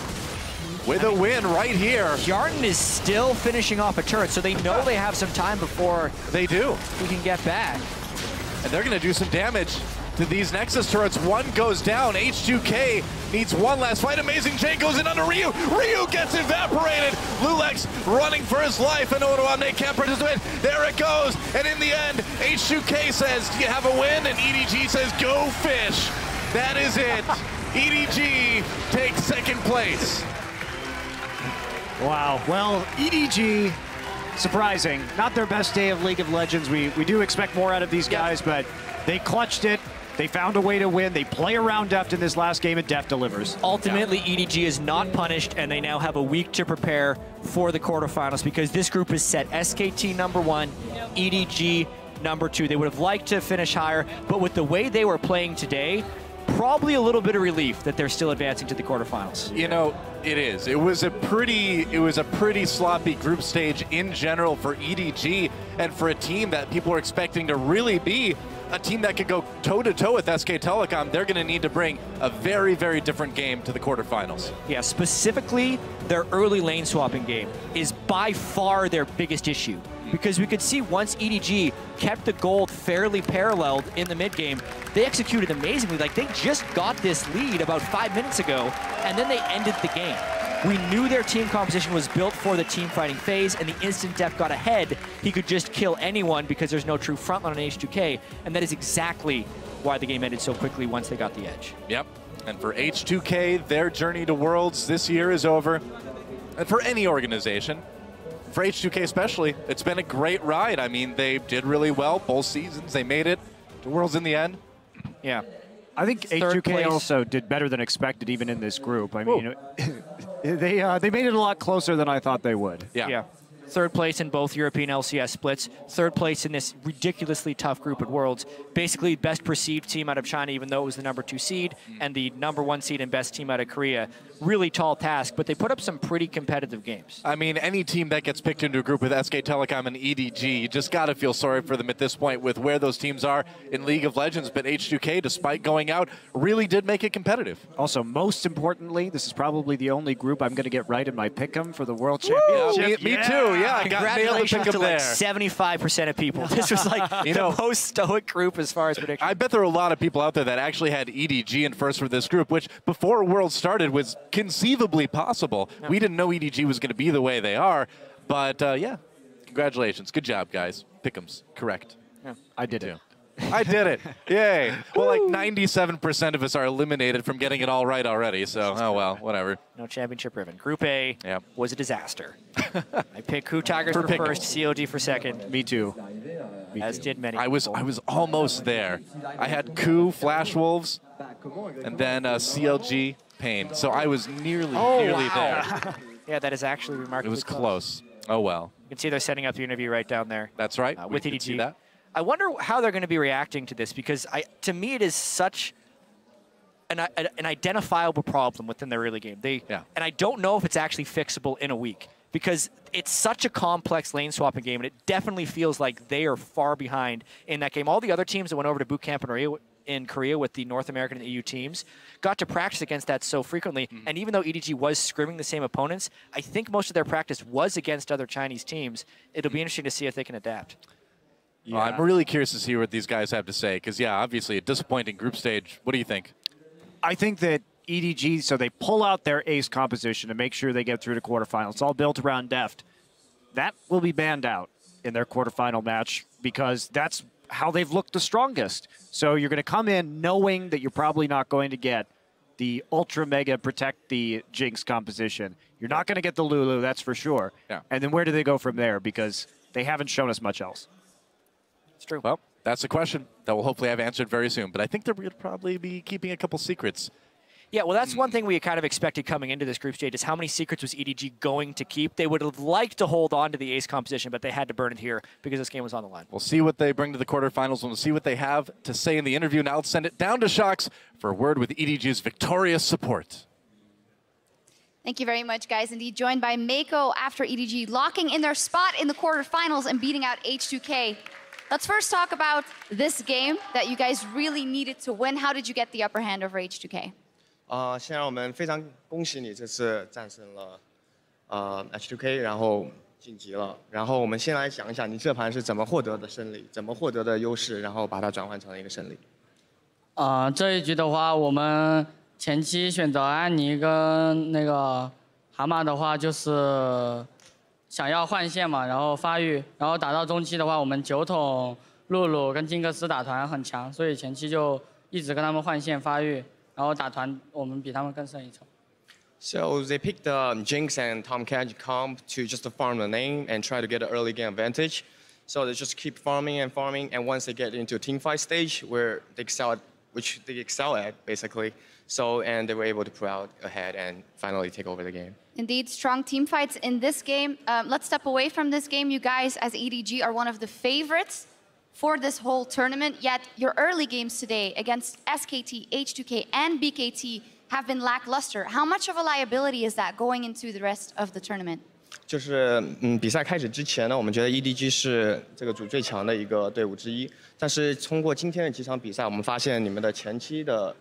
with a win right here. Jarden is still finishing off a turret, so they know they have some time before they do. We can get back. And they're going to do some damage to these Nexus turrets. One goes down. H2K needs one last fight. Amazing J goes in under Ryu. Ryu gets evaporated. Lulex running for his life, and Odoamne can't participate. There it goes. And in the end, H2K says, do you have a win? And EDG says, go fish. That is it. EDG takes second place. Wow. Well, EDG, surprising. Not their best day of League of Legends. We do expect more out of these guys, but they clutched it. They found a way to win. They play around Deft in this last game, and Deft delivers. Ultimately, EDG is not punished, and they now have a week to prepare for the quarterfinals because this group is set SKT #1, EDG #2. They would have liked to finish higher, but with the way they were playing today, probably a little bit of relief that they're still advancing to the quarterfinals. You know, it is. It was a pretty sloppy group stage in general for EDG, and for a team that people were expecting to really be a team that could go toe-to-toe with SK Telecom. They're going to need to bring a very, very different game to the quarterfinals. Yeah, specifically, their early lane swapping game is by far their biggest issue. Because we could see once EDG kept the gold fairly paralleled in the mid game, they executed amazingly. Like, they just got this lead about 5 minutes ago, and then they ended the game. We knew their team composition was built for the team fighting phase, and the instant Deft got ahead, he could just kill anyone because there's no true frontline on H2K, and that is exactly why the game ended so quickly once they got the edge. Yep, and for H2K, their journey to Worlds this year is over. And for any organization, for H2K especially, it's been a great ride. I mean, they did really well both seasons. They made it to Worlds in the end. Yeah. I think H2K also did better than expected even in this group. I mean, they made it a lot closer than I thought they would. Yeah. Third place in both European LCS splits. Third place in this ridiculously tough group at Worlds. Basically, best perceived team out of China, even though it was the #2 seed, and the #1 seed and best team out of Korea. Really tall task, but they put up some pretty competitive games. I mean, any team that gets picked into a group with SK Telecom and EDG, you just got to feel sorry for them at this point with where those teams are in League of Legends. But H2K, despite going out, really did make it competitive. Also, most importantly, this is probably the only group I'm going to get right in my pick'em for the World Championship. Me too, yeah. I got nailed the pick'em to there. Like 75% of people. This was like the most stoic group as far as predictions. I bet there are a lot of people out there that actually had EDG in first for this group, which before Worlds started was conceivably possible. Yeah. We didn't know EDG was going to be the way they are, but yeah, congratulations. Good job, guys. Pick'ems, correct. Yeah, I did it. I did it. Yay. Well, like 97% of us are eliminated from getting it all right already, so oh well, whatever. No championship ribbon. Group A was a disaster. I picked Crew Tigers for first, COG for second. Me too. As did many. I was almost there. I had Coup, Flash Wolves, and then CLG, Pain. So I was nearly there. Yeah, that is actually remarkably It was close. Oh well. You can see they're setting up the interview right down there. That's right. With EDG. EDG. See that? I wonder how they're going to be reacting to this because to me it is such an identifiable problem within their early game. And I don't know if it's actually fixable in a week because it's such a complex lane swapping game, and it definitely feels like they are far behind in that game. All the other teams that went over to boot camp in Korea with the North American and EU teams got to practice against that so frequently. And even though EDG was scrimming the same opponents, I think most of their practice was against other Chinese teams. It'll be interesting to see if they can adapt. Yeah. I'm really curious to see what these guys have to say because, yeah, obviously a disappointing group stage. What do you think? I think that EDG, so they pull out their ace composition to make sure they get through to quarterfinals. It's all built around Deft. That will be banned out in their quarterfinal match because that's how they've looked the strongest. So you're going to come in knowing that you're probably not going to get the Ultra Mega Protect the Jinx composition. You're not going to get the Lulu, that's for sure. Yeah. And then where do they go from there? Because they haven't shown us much else. It's true. Well, that's a question that we'll hopefully have answered very soon. But I think they're going to probably be keeping a couple secrets. Yeah, well, that's one thing we kind of expected coming into this group stage is how many secrets was EDG going to keep. They would have liked to hold on to the ace composition, but they had to burn it here because this game was on the line. We'll see what they bring to the quarterfinals, and we'll see what they have to say in the interview. Now let's send it down to Shox for a word with EDG's victorious support. Thank you very much, guys. Indeed, joined by Mako after EDG locking in their spot in the quarterfinals and beating out H2K. Let's first talk about this game that you guys really needed to win. How did you get the upper hand over H2K? 先让我们非常恭喜你这次战胜了H2K， 然后晋级了。然后我们先来讲一下你这盘是怎么获得的胜利，怎么获得的优势，然后把它转换成了一个胜利。这一局的话，我们前期选择安妮跟那个蛤蟆的话，就是想要换线嘛，然后发育，然后打到中期的话，我们9桶、露露跟金克斯打团很强，所以前期就一直跟他们换线发育。 然后打团，我们比他们更胜一筹。So they picked Jinx and Tom Cage comp to just farm the lane and try to get an early game advantage. So they just keep farming and farming, and once they get into a team fight stage where they excel at, which they excel at basically, so and they were able to pull out ahead and finally take over the game. Indeed, strong team fights in this game. Let's step away from this game. You guys, as EDG, are one of the favorites for this whole tournament, yet your early games today against SKT, H2K, and BKT have been lackluster. How much of a liability is that going into the rest of the tournament? 就是比赛开始之前呢，我们觉得 EDG 是这个组最强的一个队伍之一。但是通过今天的几场比赛，我们发现你们的前期的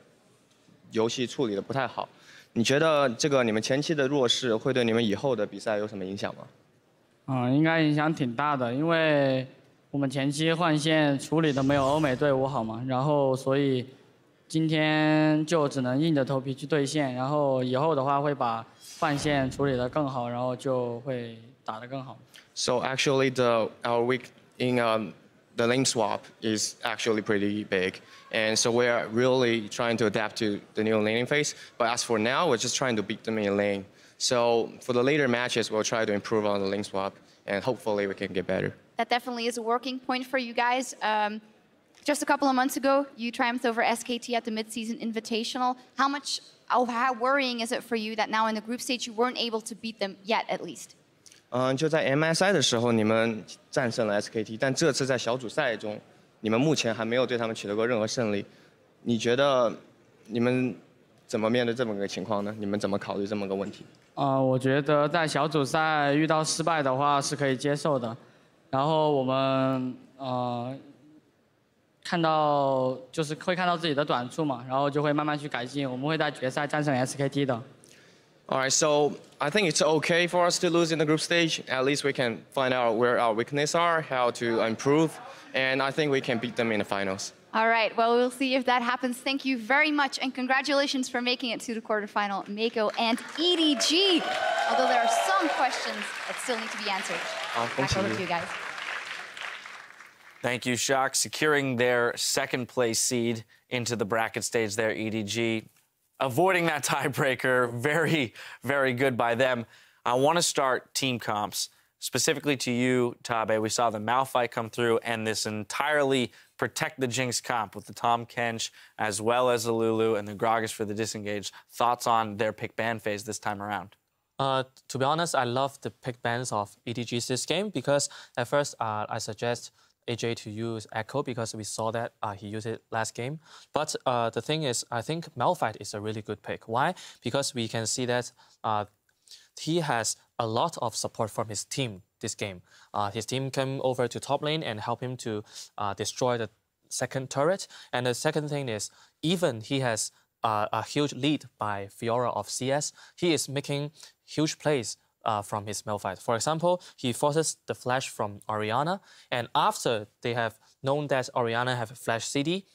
游戏处理的不太好。你觉得这个你们前期的弱势会对你们以后的比赛有什么影响吗？应该影响挺大的，因为 我们前期换线处理的没有欧美队伍好嘛，然后所以今天就只能硬着头皮去对线，然后以后的话会把换线处理得更好，然后就会打得更好。So actually, our week in the lane swap is actually pretty big, and so we are really trying to adapt to the new laning phase. But as for now, we're just trying to beat them in lane. So for the later matches, we'll try to improve on the lane swap, and hopefully we can get better. That definitely is a working point for you guys. Just a couple of months ago, you triumphed over SKT at the mid-season invitational. How worrying is it for you that now in the group stage you weren't able to beat them yet, at least? 就在 MSI 的时候，你们战胜了 SKT， 但这次在小组赛中，你们目前还没有对他们取得过任何胜利。你觉得你们怎么面对这么个情况呢？你们怎么考虑这么个问题？我觉得在小组赛遇到失败的话是可以接受的。 然后我们看到就是会看到自己的短处嘛，然后就会慢慢去改进。我们会在决赛战胜 SKT 的。Alright, so I think it's okay for us to lose in the group stage. At least we can find out where our weaknesses are, how to improve, and I think we can beat them in the finals. All right, well, we'll see if that happens. Thank you very much, and congratulations for making it to the quarterfinal, Mako and EDG. Although there are some questions that still need to be answered. Back over to you guys. Thank you, Shox. Securing their second place seed into the bracket stage there, EDG. Avoiding that tiebreaker, very, very good by them. I want to start team comps. Specifically to you, Tabe, we saw the Malphite come through and this entirely protect the Jinx comp with the Tom Kench as well as the Lulu and the Gragas for the disengage. Thoughts on their pick ban phase this time around? To be honest, I love the pick bans of EDG's this game because at first I suggest AJ to use Echo because we saw that he used it last game. But the thing is, I think Malphite is a really good pick. Why? Because we can see that he has a lot of support from his team this game. His team came over to top lane and helped him to destroy the second turret. And the second thing is, even he has a huge lead by Fiora of CS, he is making huge plays from his Malphite. For example, he forces the flash from Orianna, and after they have known that Orianna have a flash CD,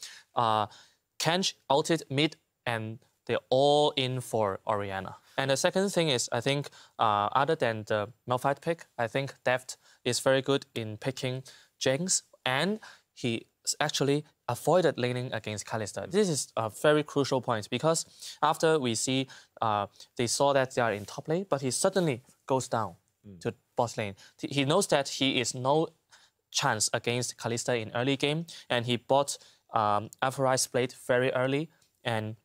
Kench ulted mid, and they're all in for Orianna. And the second thing is, I think, other than the Malphite pick, I think Deft is very good in picking Jinx, and he actually avoided laning against Kalista. This is a very crucial point because after we see they saw that they are in top lane, but he suddenly goes down to bot lane. He knows that he is no chance against Kalista in early game, and he bought Authorized Blade very early, and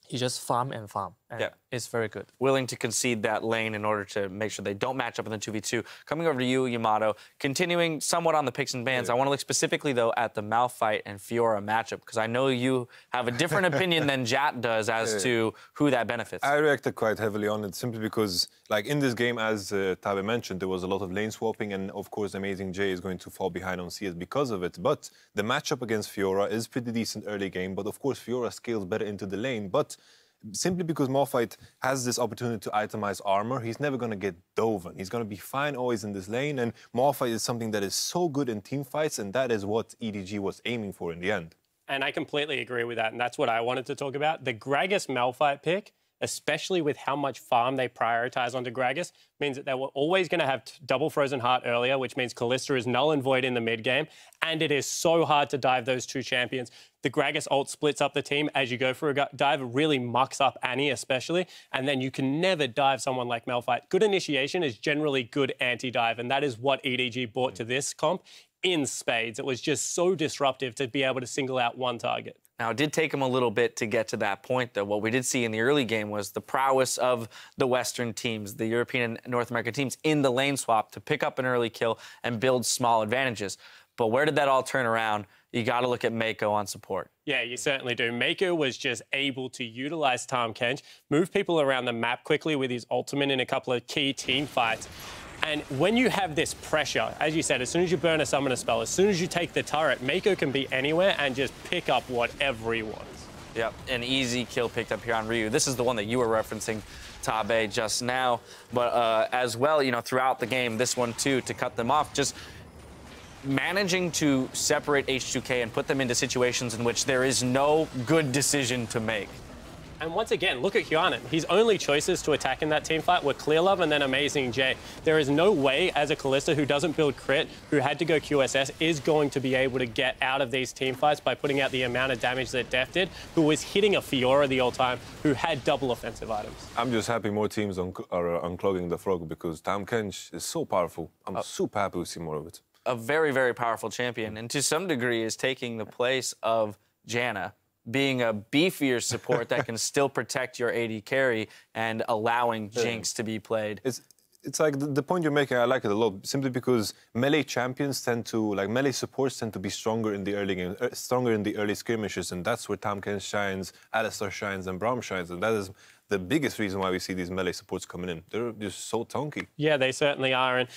he just farm and farm. And it's very good. Willing to concede that lane in order to make sure they don't match up in the 2v2. Coming over to you, Yamato, continuing somewhat on the picks and bans, I want to look specifically, though, at the Malphite and Fiora matchup, because I know you have a different opinion than Jat does as to who that benefits. I reacted quite heavily on it simply because, like, in this game, as Tabe mentioned, there was a lot of lane swapping, and, of course, Amazing J is going to fall behind on CS because of it. But the matchup against Fiora is pretty decent early game, but, of course, Fiora scales better into the lane. But simply because Malphite has this opportunity to itemize armor, he's never going to get Doven. He's going to be fine always in this lane, and Malphite is something that is so good in team fights, and that is what EDG was aiming for in the end. And I completely agree with that, and that's what I wanted to talk about. The Gragas Malphite pick, especially with how much farm they prioritize onto Gragas, means that they were always going to have double Frozen Heart earlier, which means Kalista is null and void in the mid game, and it is so hard to dive those two champions. The Gragas ult splits up the team as you go for a dive. It really mucks up Annie especially, and then you can never dive someone like Malphite. Good initiation is generally good anti-dive, and that is what EDG brought to this comp in spades. It was just so disruptive to be able to single out one target. Now, it did take him a little bit to get to that point, though. What we did see in the early game was the prowess of the Western teams, the European and North American teams in the lane swap to pick up an early kill and build small advantages. But where did that all turn around? You got to look at Mako on support. Yeah, you certainly do. Mako was just able to utilize Tahm Kench, move people around the map quickly with his ultimate in a couple of key team fights. And when you have this pressure, as you said, as soon as you burn a summoner spell, as soon as you take the turret, Mako can be anywhere and just pick up whatever he wants. Yep, an easy kill picked up here on Ryu. This is the one that you were referencing, Tabe, just now. But as well, you know, throughout the game, this one too, to cut them off, just managing to separate H2K and put them into situations in which there is no good decision to make. And once again, look at Hyanin. His only choices to attack in that team fight were Clear Love and then Amazing J. There is no way, as a Kalista who doesn't build crit, who had to go QSS, is going to be able to get out of these team fights by putting out the amount of damage that Def did, who was hitting a Fiora the whole time, who had double offensive items. I'm just happy more teams are unclogging the frog because Tahm Kench is so powerful. I'm super happy to see more of it. A very, very powerful champion, and to some degree is taking the place of Janna, being a beefier support that can still protect your AD carry and allowing Jinx to be played. It's like the point you're making, I like it a lot, simply because melee champions tend to, like melee supports tend to be stronger in the early game, stronger in the early skirmishes, and that's where Tahm Kench shines, Alistar shines, and Braum shines, and that is the biggest reason why we see these melee supports coming in. They're just so tanky. Yeah, they certainly are. And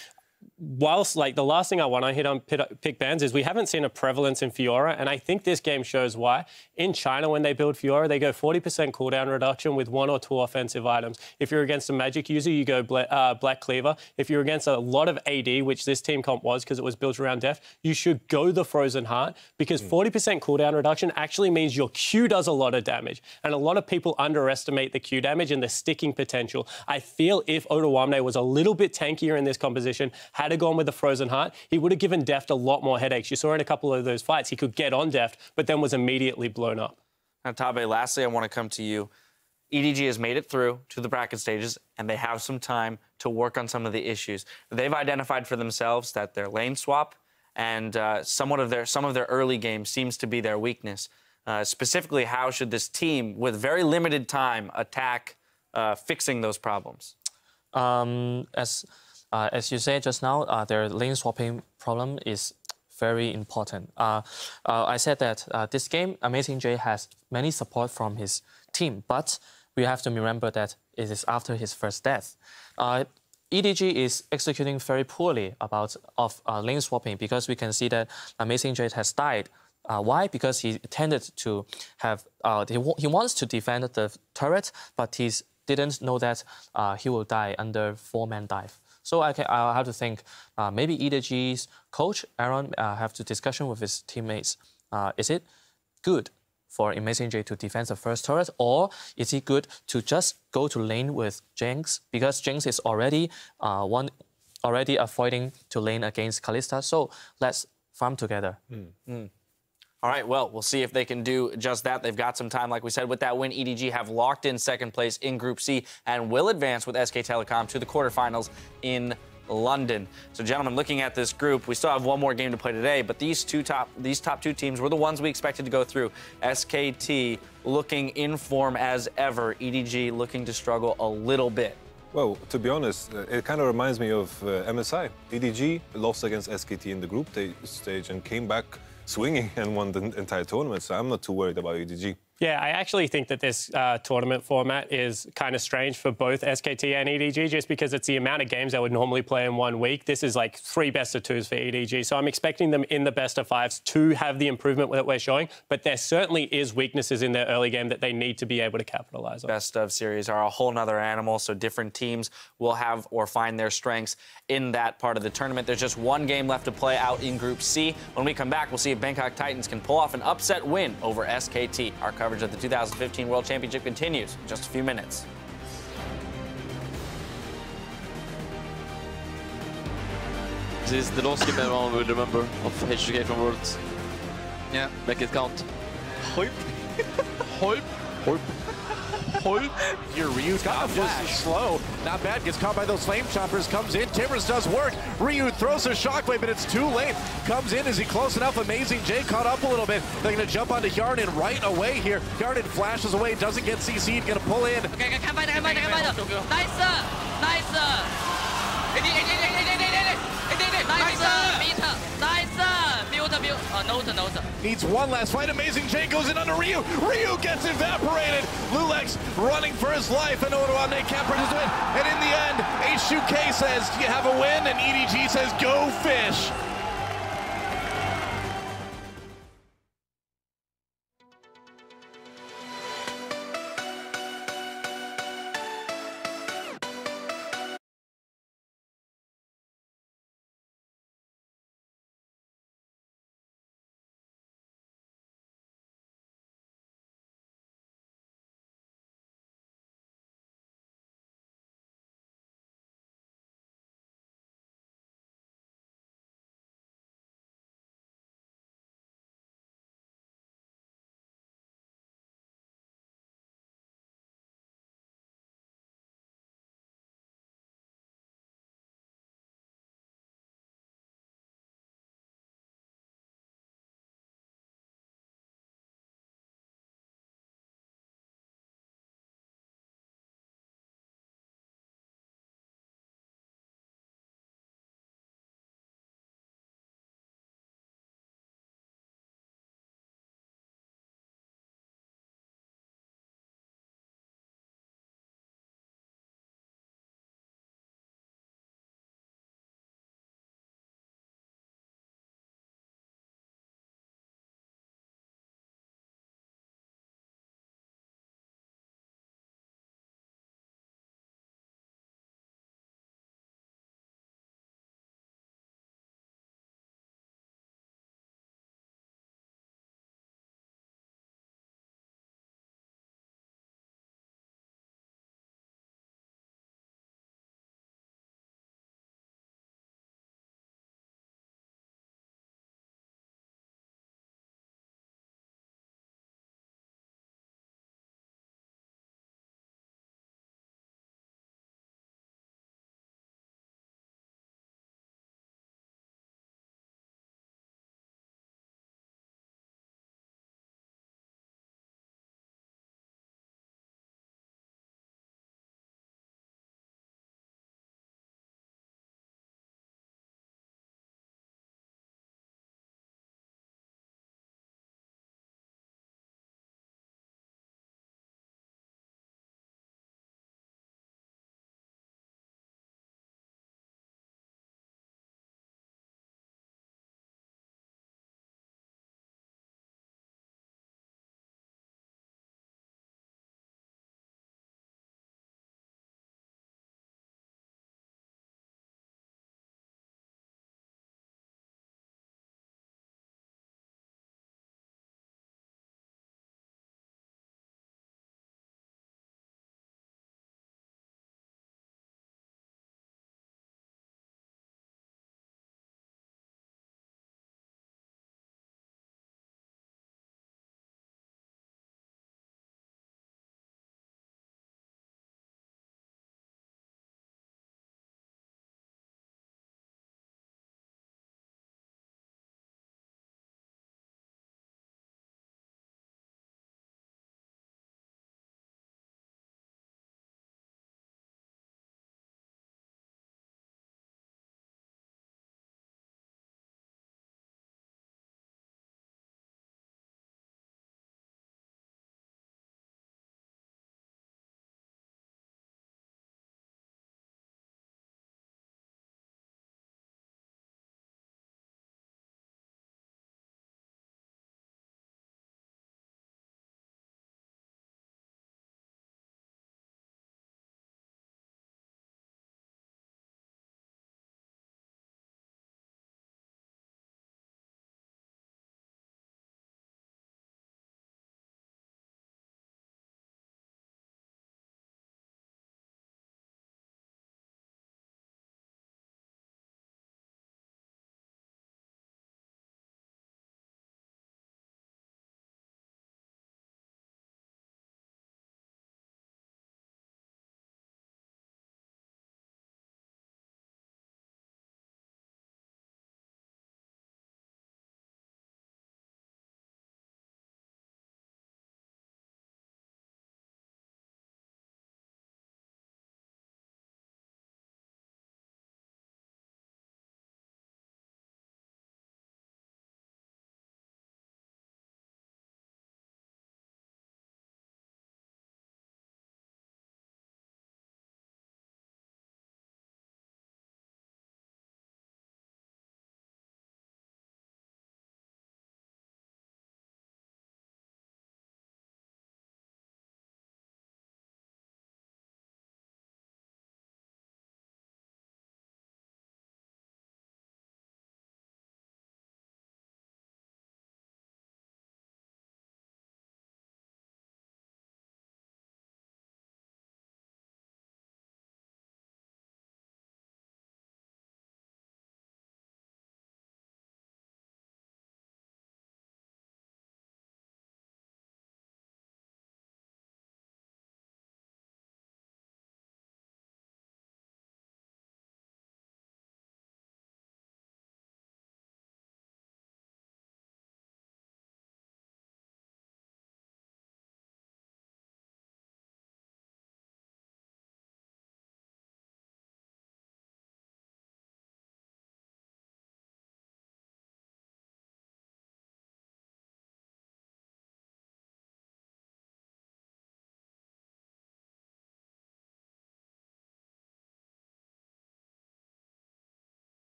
whilst, like, the last thing I want to hit on pick bans is we haven't seen a prevalence in Fiora, and I think this game shows why. In China, when they build Fiora, they go 40% cooldown reduction with 1 or 2 offensive items. If you're against a magic user, you go Black Cleaver. If you're against a lot of AD, which this team comp was because it was built around Def, you should go the Frozen Heart because 40% cooldown reduction actually means your Q does a lot of damage, and a lot of people underestimate the Q damage and the sticking potential. I feel if Odoamne was a little bit tankier in this composition, had gone with the Frozen Heart, he would have given Deft a lot more headaches. You saw in a couple of those fights, he could get on Deft, but then was immediately blown up. Now, Tabe, lastly, I want to come to you. EDG has made it through to the bracket stages, and they have some time to work on some of the issues. They've identified for themselves that their lane swap and some of their early game seems to be their weakness. Specifically, how should this team, with very limited time, attack fixing those problems? As you said just now, their lane swapping problem is very important. I said that this game, Amazing J has many support from his team, but we have to remember that it is after his first death. EDG is executing very poorly about lane swapping because we can see that Amazing J has died. Why? Because he tended to have, he wants to defend the turret, but he didn't know that he will die under 4-man dive. So I'll have to think maybe EDG's coach, Aaron, have to discussion with his teammates. Is it good for Amazing J to defend the first turret, or is it good to just go to lane with Jinx? Because Jinx is already avoiding to lane against Kalista, so let's farm together. All right, well, we'll see if they can do just that. They've got some time, like we said. With that win, EDG have locked in second place in Group C and will advance with SK Telecom to the quarterfinals in London. So, gentlemen, looking at this group, we still have one more game to play today, but these top two teams were the ones we expected to go through. SKT looking in form as ever. EDG looking to struggle a little bit. Well, to be honest, it kind of reminds me of MSI. EDG lost against SKT in the group stage and came back swinging and won the entire tournament, so I'm not too worried about EDG. Yeah, I actually think that this tournament format is kind of strange for both SKT and EDG just because it's the amount of games they would normally play in 1 week. This is like 3 best-of-2s for EDG, so I'm expecting them in the best-of-5s to have the improvement that we're showing, but there certainly is weaknesses in their early game that they need to be able to capitalize on. Best-of series are a whole nother animal, so different teams will have or find their strengths in that part of the tournament. There's just 1 game left to play out in Group C. When we come back, we'll see if Bangkok Titans can pull off an upset win over SKT. Our coverage of the 2015 World Championship continues in just a few minutes. This is the last game everyone will remember of H2K from Worlds. Yeah. Make it count. Hoip. Hoip. Hoip. Hoip. Here, Ryu's got just slow. Not bad. Gets caught by those flame choppers. Comes in. Timbers does work. Ryu throws a shockwave, but it's too late. Comes in. Is he close enough? Amazing J caught up a little bit. They're going to jump onto Yarden right away here. Yarden flashes away. Doesn't get CC'd. Going to pull in. Okay,看慢点，nice，nice，nice，mute， Needs one last fight. Amazing J goes in under Ryu. Ryu gets evaporated. Lulex running for his life, and Odoamne can't participate. And in the end, H2K says, you have a win, and EDG says, go fish.